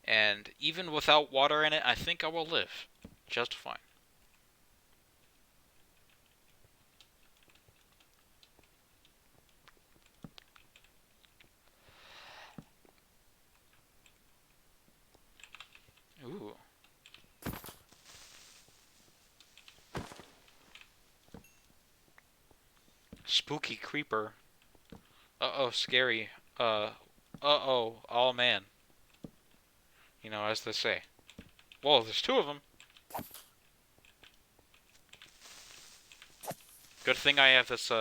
and even without water in it, I think I will live just fine. Ooh. Spooky creeper. Uh-oh, scary. Uh-oh, oh man. You know, as they say. Whoa, there's two of them. Good thing I have this,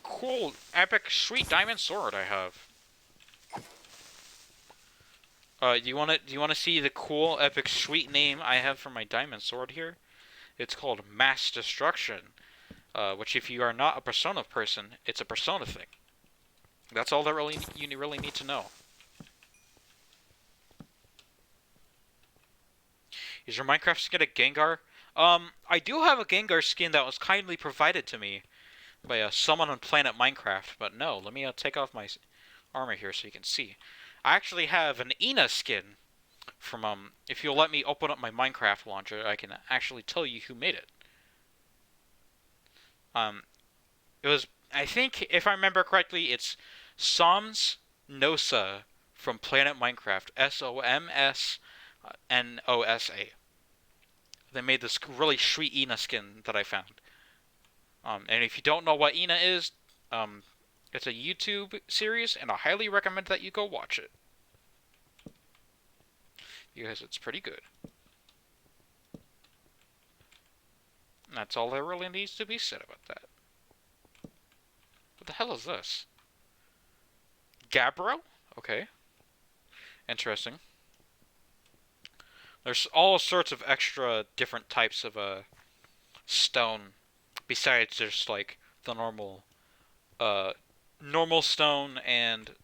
cool, epic, sweet diamond sword I have. Do you wanna see the cool, epic, sweet name I have for my diamond sword here? It's called Mass Destruction. Which if you are not a Persona person, it's a Persona thing. That's all that you really need to know. Is your Minecraft skin a Gengar? I do have a Gengar skin that was kindly provided to me by someone on Planet Minecraft, but no, let me take off my armor here so you can see. I actually have an Ina skin from, if you'll let me open up my Minecraft launcher, I can actually tell you who made it. Um, it was, I think, if I remember correctly, it's Soms Nosa from Planet Minecraft. SOMSNOSA. They made this really sweet Ina skin that I found. And if you don't know what Ina is, it's a YouTube series, and I highly recommend that you go watch it. Because it's pretty good. And that's all there really needs to be said about that. What the hell is this? Gabbro? Okay. Interesting. There's all sorts of extra different types of stone besides just like the uh normal stone and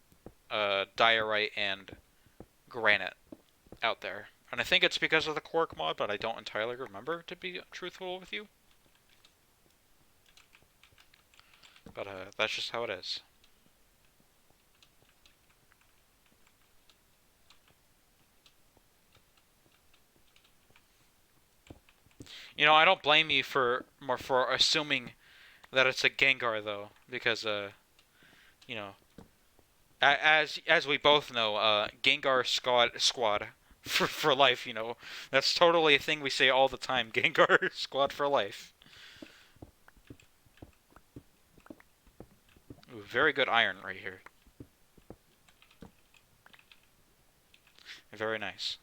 diorite and granite out there. And I think it's because of the Quark mod, but I don't entirely remember, to be truthful with you. But that's just how it is. You know, I don't blame you for assuming that it's a Gengar though, because you know, as we both know, Gengar squad for life. You know, that's totally a thing we say all the time. Gengar squad for life. Ooh, very good iron right here. Very nice.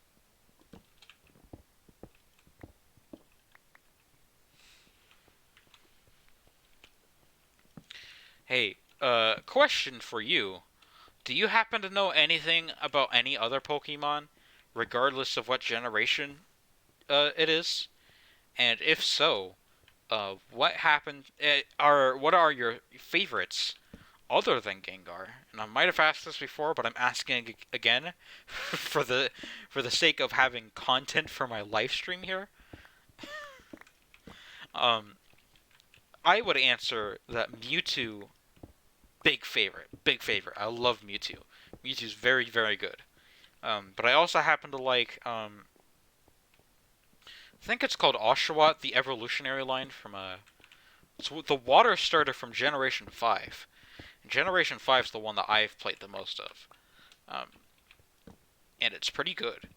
Hey, question for you. Do you happen to know anything about any other Pokemon, regardless of what generation it is? And if so, what happened? What are your favorites other than Gengar? And I might have asked this before, but I'm asking again for the sake of having content for my live stream here. Um, I would answer that Mewtwo, big favorite, big favorite. I love Mewtwo. Mewtwo's very, very good. But I also happen to like, I think it's called Oshawott, the evolutionary line from it's the water starter from Generation 5. And Generation 5 is the one that I've played the most of. Um, and it's pretty good.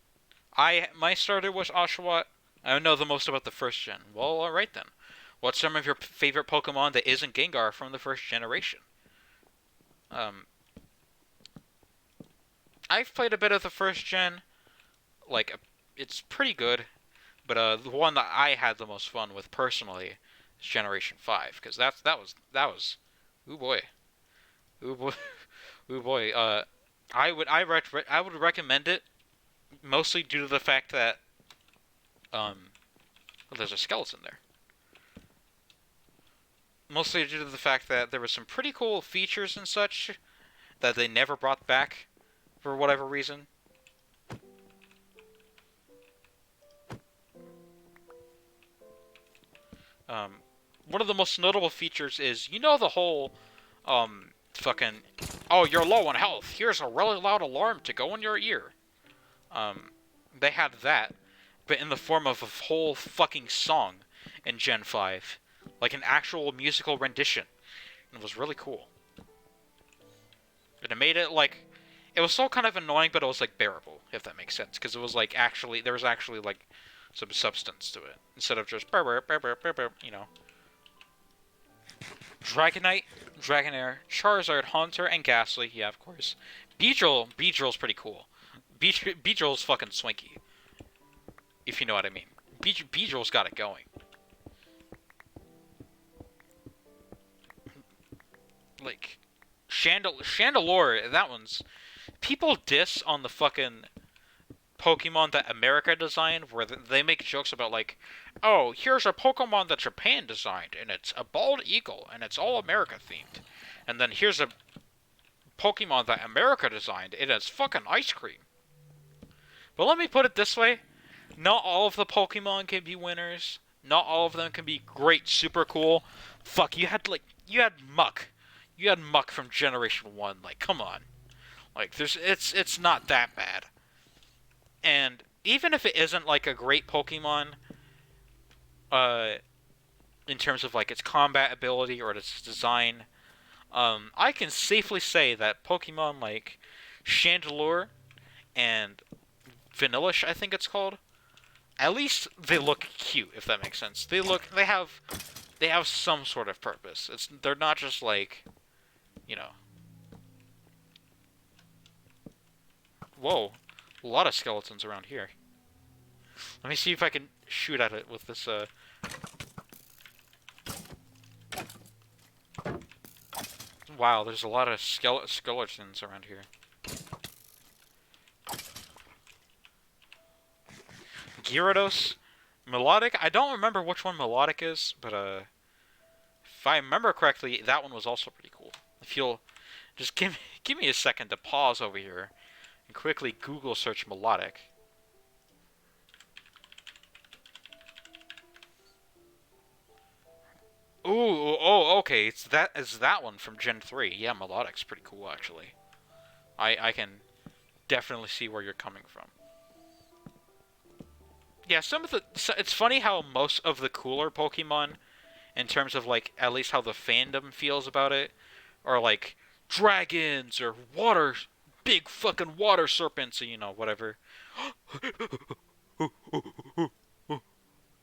My starter was Oshawott. I know the most about the first gen. Well, alright then. What's some of your favorite Pokemon that isn't Gengar from the first generation? Um, I've played a bit of the first gen. Like, it's pretty good. But the one that I had the most fun with personally is Generation 5, because that was, ooh boy, ooh boy, ooh boy. I would recommend it mostly due to the fact that well, there's a skeleton there. Mostly due to the fact that there were some pretty cool features and such that they never brought back for whatever reason. Um, One of the most notable features is, the whole, fucking, oh, you're low on health. Here's a really loud alarm to go in your ear. Um, they had that, but in the form of a whole fucking song in Gen 5. Like an actual musical rendition. And it was really cool. And it made it, like, it was so kind of annoying, but it was, like, bearable, if that makes sense. Because it was, like, there was actually, like, some substance to it. Instead of just, you know. Dragonite, Dragonair, Charizard, Haunter, and Ghastly. Yeah, of course. Beedrill's pretty cool. Beedrill's fucking swanky. If you know what I mean. Beedrill's got it going. Like, Chandelure, that one's... People diss on the fucking Pokemon that America designed, where they make jokes about, like, oh, here's a Pokemon that Japan designed, and it's a bald eagle, and it's all America themed. And then here's a Pokemon that America designed, and it's fucking ice cream. But let me put it this way, not all of the Pokemon can be winners. Not all of them can be great, super cool. Fuck, you had Muck. You had Muck from Generation 1, like, come on. Like, it's not that bad. And even if it isn't, like, a great Pokemon, in terms of, like, its combat ability or its design, I can safely say that Pokemon like Chandelure and Vanillish, I think it's called, at least they look cute, if that makes sense. They have some sort of purpose. They're not just like, you know. Whoa, a lot of skeletons around here. Let me see if I can shoot at it with this, Wow, there's a lot of skeletons around here. Gyarados, Melodic. I don't remember which one Melodic is, but if I remember correctly, that one was also pretty cool. If you'll just give me a second to pause over here and quickly Google search Melodic. Ooh, oh, okay. It's that one from Gen 3. Yeah, Melodic's pretty cool actually. I can definitely see where you're coming from. Yeah, it's funny how most of the cooler Pokemon, in terms of, like, at least how the fandom feels about it, are like dragons or big fucking water serpents, or, whatever.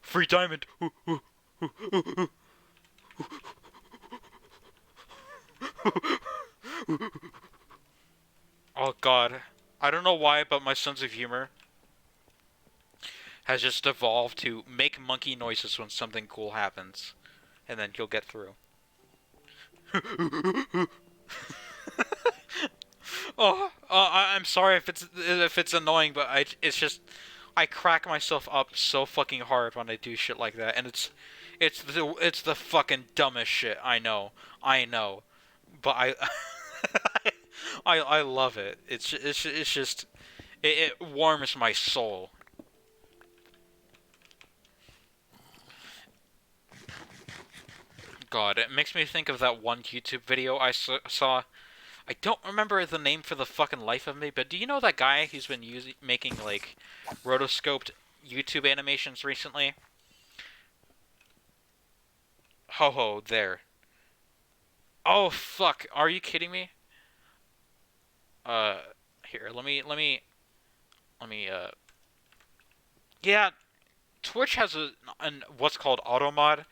Free diamond. Oh god. I don't know why, but my sense of humor has just evolved to make monkey noises when something cool happens. And then you'll get through. I'm sorry if it's annoying, but it's just I crack myself up so fucking hard when I do shit like that, and it's the fucking dumbest shit. I know, but I love it. It's just it warms my soul. God, it makes me think of that one YouTube video I saw. I don't remember the name for the fucking life of me, but do you know that guy who's been making like rotoscoped YouTube animations recently? Ho ho, there. Oh fuck, are you kidding me? Uh, here, let me yeah, Twitch has an what's called auto mod,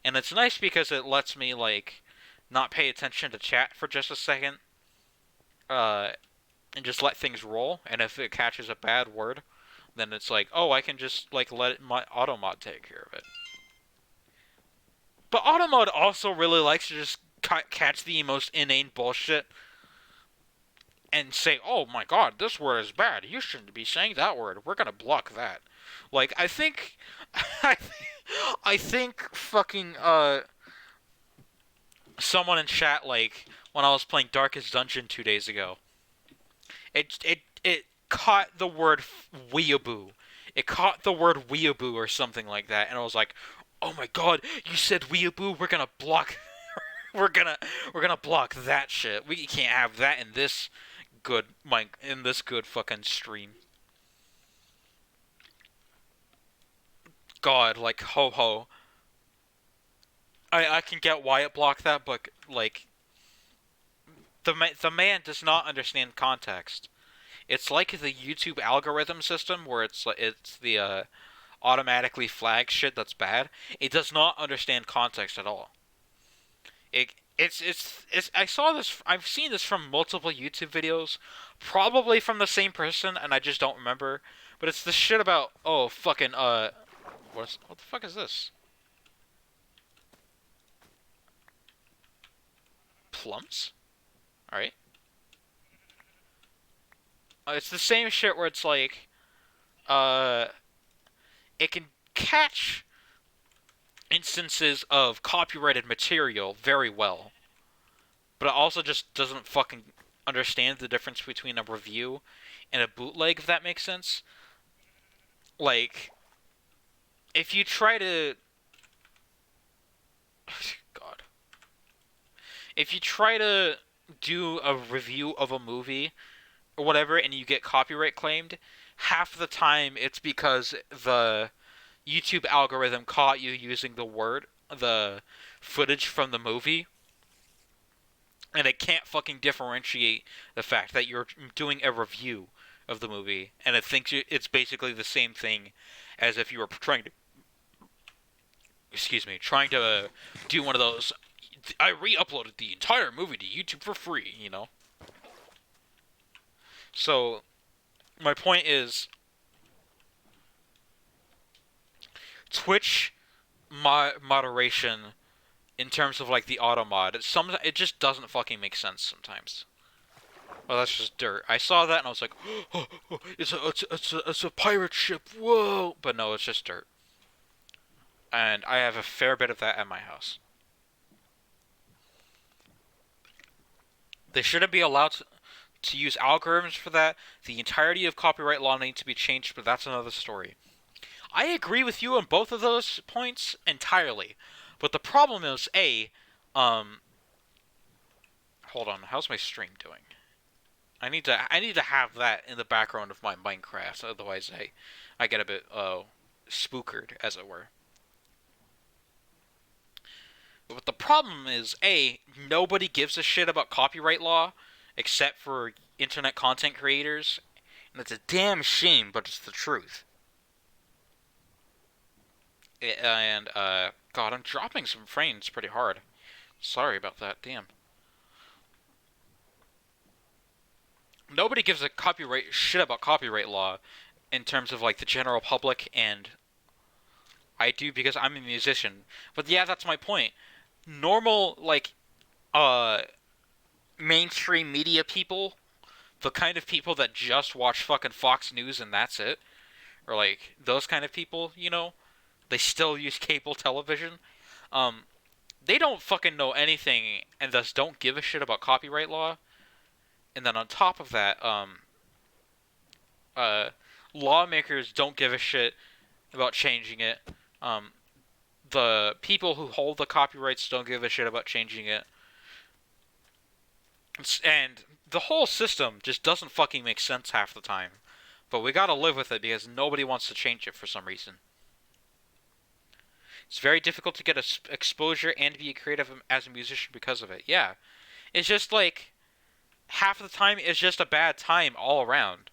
and it's nice because it lets me like not pay attention to chat for just a second, uh, and just let things roll. And if it catches a bad word, then it's like, oh, I can just like let my auto mod take care of it. But auto mod also really likes to just catch the most inane bullshit and say, "Oh my God, this word is bad. You shouldn't be saying that word. We're gonna block that." Like I think, I, I think fucking someone in chat like when I was playing Darkest Dungeon 2 days ago, it caught the word weeaboo. It caught the word weeaboo or something like that, and I was like, "Oh my God, you said weeaboo. We're gonna block. we're gonna we're gonna block that shit. We can't have that in this good fucking stream." God, like ho ho. I can get why it blocked that, but like the man does not understand context. It's like the YouTube algorithm system where it's the automatically flag shit that's bad. It does not understand context at all. It's I saw this I've seen this from multiple YouTube videos, probably from the same person, and I just don't remember. But it's the shit about oh fucking what the fuck is this? Plums? All right. It's the same shit where it's like uh it can catch instances of copyrighted material very well, but it also just doesn't fucking understand the difference between a review and a bootleg, if that makes sense. Like, if you try to. God. If you try to do a review of a movie or whatever and you get copyright claimed, half the time it's because the YouTube algorithm caught you using the footage from the movie, and it can't fucking differentiate the fact that you're doing a review of the movie, and it thinks it's basically the same thing as if you were trying to, excuse me, trying to do one of those. I re-uploaded the entire movie to YouTube for free, you know. So my point is, Twitch moderation in terms of like the auto mod, it just doesn't fucking make sense sometimes. Oh, that's just dirt. I saw that and I was like, oh, it's a pirate ship. Whoa! But no, it's just dirt. And I have a fair bit of that at my house. They shouldn't be allowed to use algorithms for that. The entirety of copyright law needs to be changed, but that's another story. I agree with you on both of those points entirely. But the problem is, hold on, how's my stream doing? I need to have that in the background of my Minecraft, otherwise I get a bit spookered, as it were. But the problem is, nobody gives a shit about copyright law except for internet content creators, and it's a damn shame, but it's the truth. And God, I'm dropping some frames pretty hard. Sorry about that. Damn. Nobody gives a copyright shit about copyright law in terms of like the general public, and I do because I'm a musician. But yeah, that's my point. Normal like uh mainstream media people, the kind of people that just watch fucking Fox News and that's it, or like those kind of people, they still use cable television. Um, they don't fucking know anything and thus don't give a shit about copyright law. And then on top of that, uh, lawmakers don't give a shit about changing it. Um, the people who hold the copyrights don't give a shit about changing it. And the whole system just doesn't fucking make sense half the time. But we gotta live with it because nobody wants to change it for some reason. It's very difficult to get exposure and be creative as a musician because of it. Yeah, it's just like half the time it's just a bad time all around.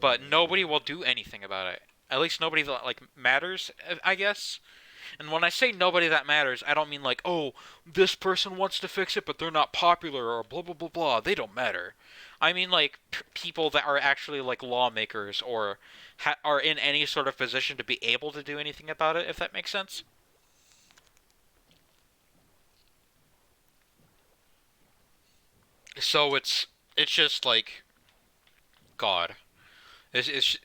But nobody will do anything about it. At least nobody that like matters, I guess. And when I say nobody that matters, I don't mean like, oh, this person wants to fix it, but they're not popular or blah blah blah blah. They don't matter. I mean like people that are actually like lawmakers or are in any sort of position to be able to do anything about it. If that makes sense. So it's just like God. It's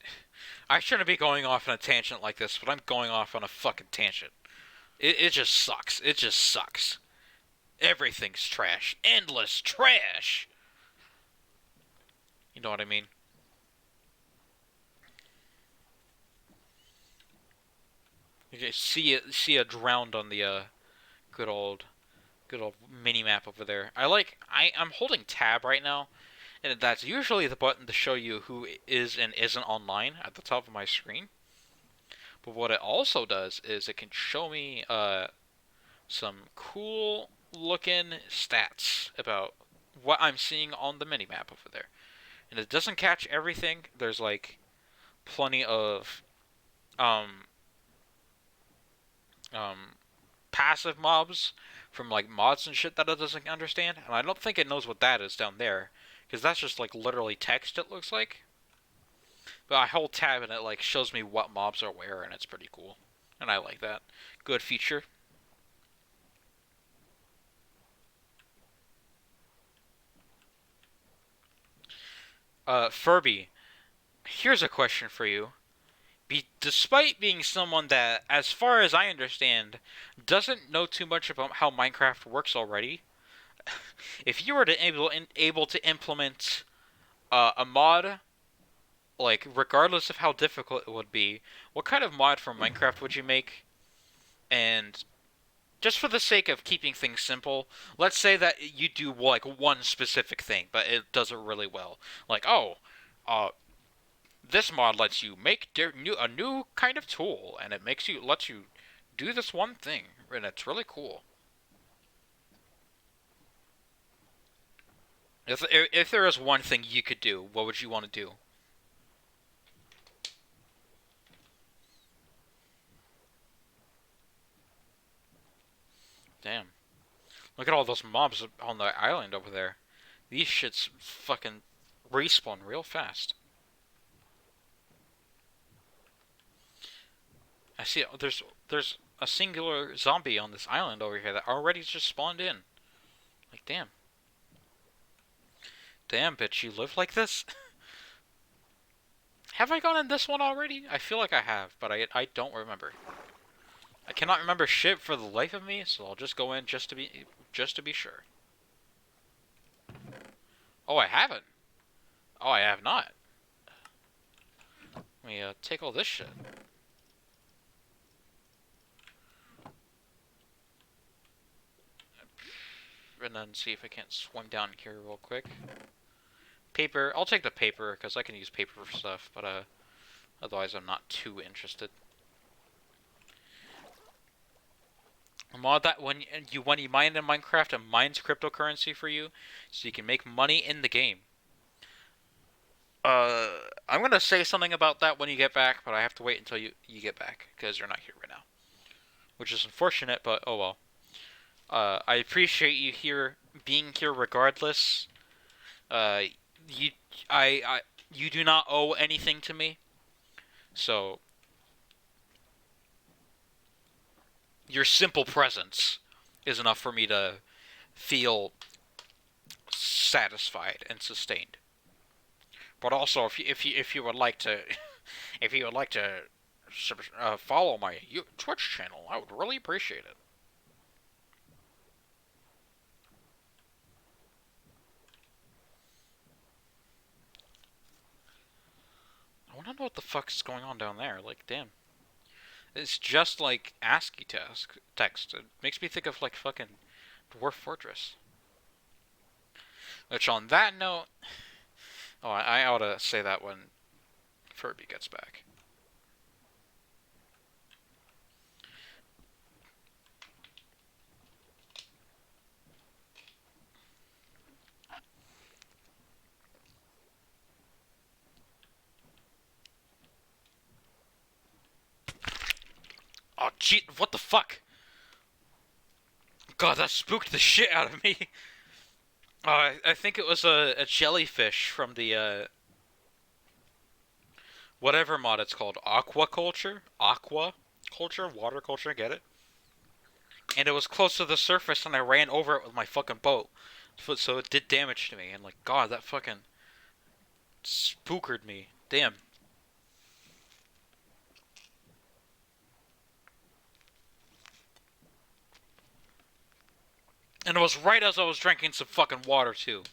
I shouldn't be going off on a tangent like this, but I'm going off on a fucking tangent. It just sucks. It just sucks. Everything's trash. Endless trash. You know what I mean? You see it drowned on the good old good old mini map over there. I'm holding tab right now, and that's usually the button to show you who is and isn't online at the top of my screen. But what it also does is it can show me some cool looking stats about what I'm seeing on the minimap over there. And it doesn't catch everything. There's like plenty of um um passive mobs from like mods and shit that it doesn't understand. And I don't think it knows what that is down there. Because that's just like literally text it looks like. But I hold tab and it like shows me what mobs are where and it's pretty cool. And I like that. Good feature. Furby, here's a question for you. Despite being someone that, as far as I understand, doesn't know too much about how Minecraft works already, if you were to able to implement a mod, like regardless of how difficult it would be, what kind of mod for Minecraft would you make? And just for the sake of keeping things simple, let's say that you do like one specific thing, but it does it really well. Like, oh, this mod lets you make a new kind of tool, and it lets you do this one thing, and it's really cool. If there is one thing you could do, what would you want to do? Damn, look at all those mobs on the island over there. These shits fucking respawn real fast. I see there's a singular zombie on this island over here that already just spawned in. Like damn. Damn bitch, you live like this? Have I gone in this one already? I feel like I have, but I don't remember. I cannot remember shit for the life of me, so I'll just go in just to be sure. Oh, I haven't. Oh, I have not. Let me take all this shit. And then see if I can't swim down here real quick. Paper. I'll take the paper because I can use paper for stuff, but otherwise I'm not too interested. A mod that when you mine in Minecraft, it mines cryptocurrency for you, so you can make money in the game. I'm gonna say something about that when you get back, but I have to wait until you get back because you're not here right now, which is unfortunate. But oh well. I appreciate you being here regardless. Uh, you I you do not owe anything to me, so your simple presence is enough for me to feel satisfied and sustained. But also, if you would like to, if you would like to follow my Twitch channel, I would really appreciate it. I want to know what the fuck is going on down there. Like, damn. It's just like ASCII text. It makes me think of like fucking Dwarf Fortress. Which on that note, oh, I ought to say that when Furby gets back. Oh, gee, what the fuck? God, that spooked the shit out of me. I think it was a jellyfish from the, whatever mod it's called. Aquaculture? Aquaculture? Water culture, get it? And it was close to the surface and I ran over it with my fucking boat. So it did damage to me. And like, God, that fucking spookered me. Damn. And it was right as I was drinking some fucking water, too.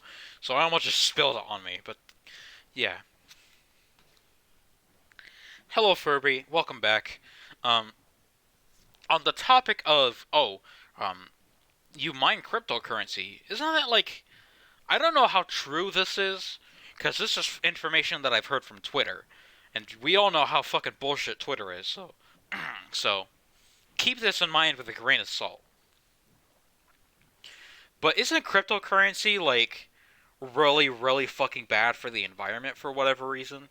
So I almost just spilled it on me, but yeah. Hello, Furby. Welcome back. Um, on the topic of, you mine cryptocurrency, isn't that like, I don't know how true this is, because this is information that I've heard from Twitter. And we all know how fucking bullshit Twitter is, so, so, keep this in mind with a grain of salt. But isn't cryptocurrency, like, really, really fucking bad for the environment for whatever reason?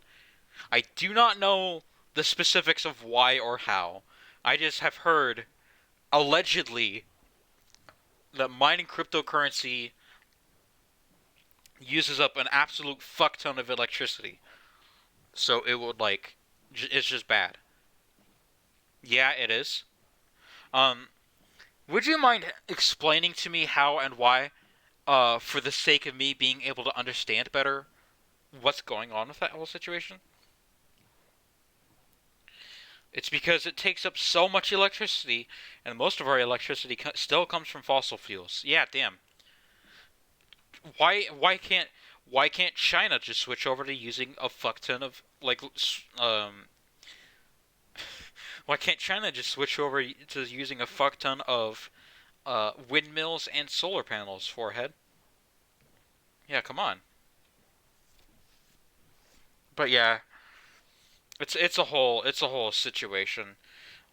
I do not know the specifics of why or how. I just have heard, allegedly, that mining cryptocurrency uses up an absolute fuck ton of electricity. So it would, like, it's just bad. Yeah, it is. Um, would you mind explaining to me how and why, for the sake of me being able to understand better what's going on with that whole situation? It's because it takes up so much electricity, and most of our electricity still comes from fossil fuels. Yeah, damn. Why can't China just switch over to using a fuck ton of like why can't China just switch over to using a fuck ton of windmills and solar panels, forehead? Yeah, come on. But yeah, it's a whole situation.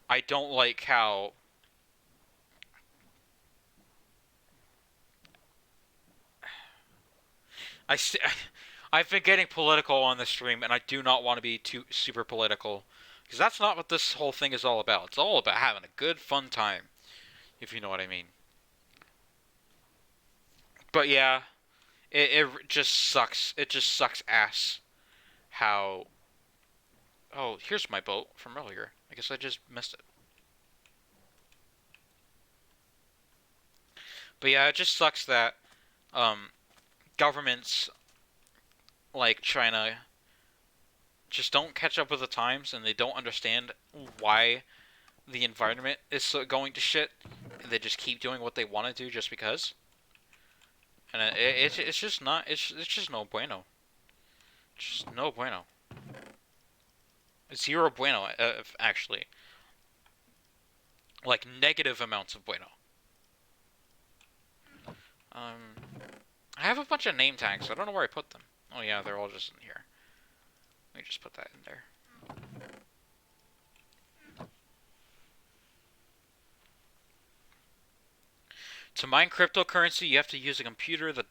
I don't like how I st- I've been getting political on the stream, and I do not want to be too super political, because that's not what this whole thing is all about. It's all about having a good, fun time, if you know what I mean. But yeah, it just sucks. It just sucks ass how. Oh, here's my boat from earlier. I guess I just missed it. But yeah, it just sucks that um, governments like China just don't catch up with the times, and they don't understand why the environment is so going to shit. They just keep doing what they want to do just because, and it's just not it's just no bueno. Just no bueno. Zero bueno, actually. Like negative amounts of bueno. Um, I have a bunch of name tags. I don't know where I put them. Oh yeah, they're all just in here. Let me just put that in there. To mine cryptocurrency, you have to use a computer that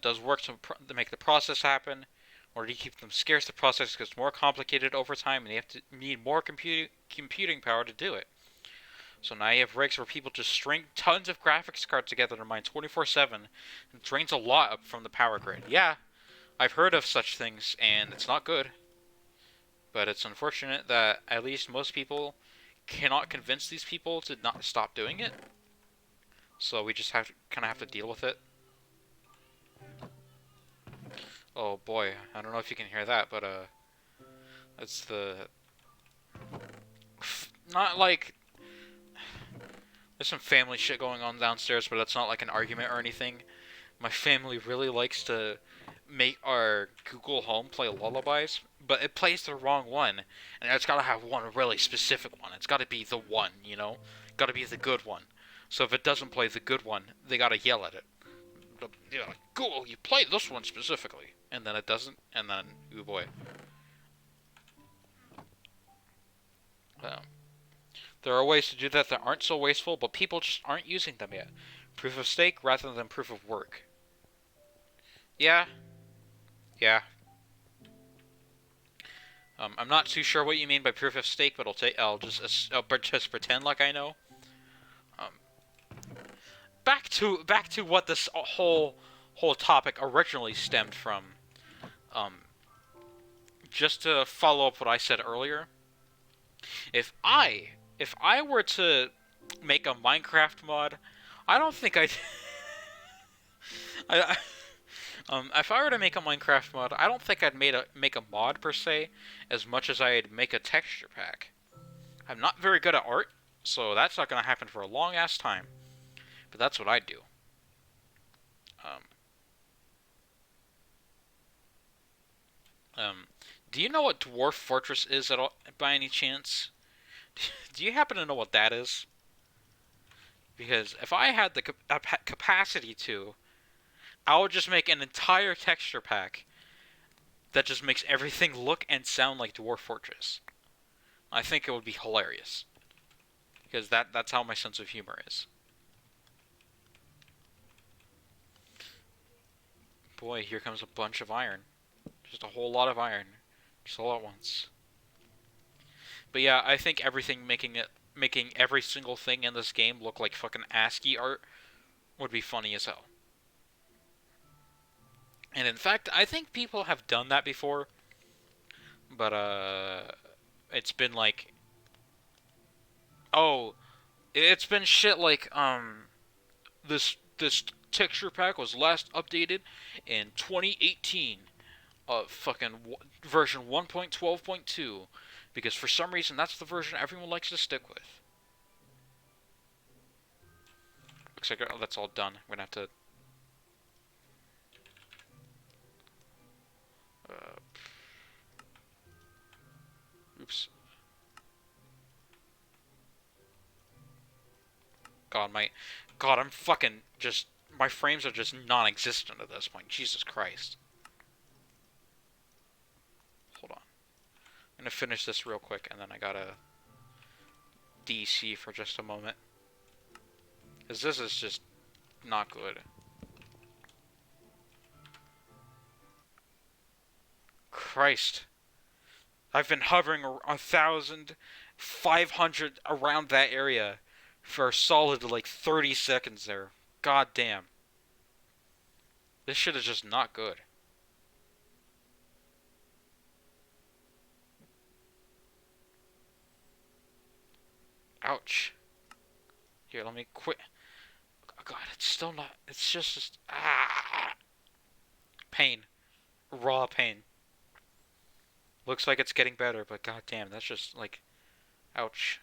does work to make the process happen. In order to keep them scarce, the process gets more complicated over time, and you have to need more computing power to do it. So now you have rigs where people just string tons of graphics cards together to mine 24/7, and drains a lot up from the power grid. Yeah, I've heard of such things, and it's not good. But it's unfortunate that at least most people cannot convince these people to not stop doing it. So we just kind of have to deal with it. Oh boy, I don't know if you can hear that, but it's the not like there's some family shit going on downstairs, but it's not like an argument or anything. My family really likes to make our Google Home play lullabies, but it plays the wrong one, and it's got to have one really specific one. It's got to be the one, you know, got to be the good one. So if it doesn't play the good one, they got to yell at it. You know, like, Google, you play this one specifically, and then it doesn't, and then oh boy. Um, there are ways to do that that aren't so wasteful, but people just aren't using them yet. Proof of stake rather than proof of work. Yeah, yeah. I'm not too sure what you mean by proof of stake, but I'll just pretend like I know. Um, back to what this whole topic originally stemmed from. Um, just to follow up what I said earlier, if I were to make a Minecraft mod, I don't think I'd. I, if I were to make a Minecraft mod, I don't think I'd make a mod per se, as much as I'd make a texture pack. I'm not very good at art, so that's not gonna happen for a long ass time. But that's what I'd do. Um, um, do you know what Dwarf Fortress is at all, by any chance? Do you happen to know what that is? Because if I had the capacity to, I would just make an entire texture pack that just makes everything look and sound like Dwarf Fortress. I think it would be hilarious. Because that's how my sense of humor is. Boy, here comes a bunch of iron. Just a whole lot of iron. Just all at once. But yeah, I think making every single thing in this game look like fucking ASCII art would be funny as hell. And in fact, I think people have done that before, but it's been like, oh, it's been shit like this texture pack was last updated in 2018, fucking version 1.12.2, because for some reason that's the version everyone likes to stick with. Looks like that's all done. We're gonna have to. Uh, oops. God, I'm fucking just. My frames are just non-existent at this point. Jesus Christ. Hold on. I'm gonna finish this real quick, and then I gotta DC for just a moment, because this is just not good. Christ. I've been hovering 1,500 around that area for a solid like 30 seconds there. God damn. This shit is just not good. Ouch. Here, let me quit. God, it's still not. It's just pain. Raw pain. Looks like it's getting better, but god damn, that's just like ouch.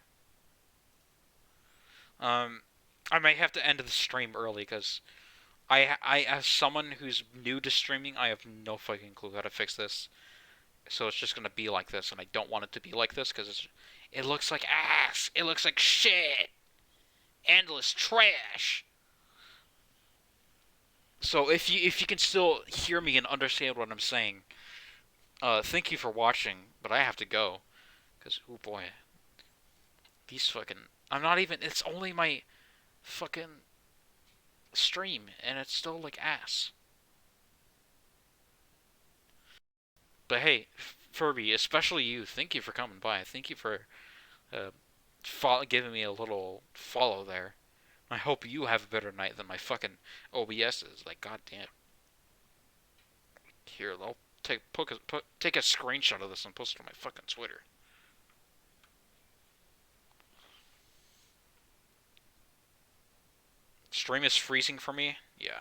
Um I might have to end the stream early because as someone who's new to streaming, I have no fucking clue how to fix this. So it's just gonna be like this, and I don't want it to be like this because it looks like ass. It looks like shit. Endless trash. So if you can still hear me and understand what I'm saying, thank you for watching. But I have to go because oh boy, these fucking. I'm not even. It's only my fucking stream, and it's still like ass. But hey, Furby, especially you, thank you for coming by. Thank you for uh, giving me a little follow there. I hope you have a better night than my fucking OBS is. Like, goddamn. Here, I'll take a screenshot of this and post it on my fucking Twitter. Stream is freezing for me? Yeah.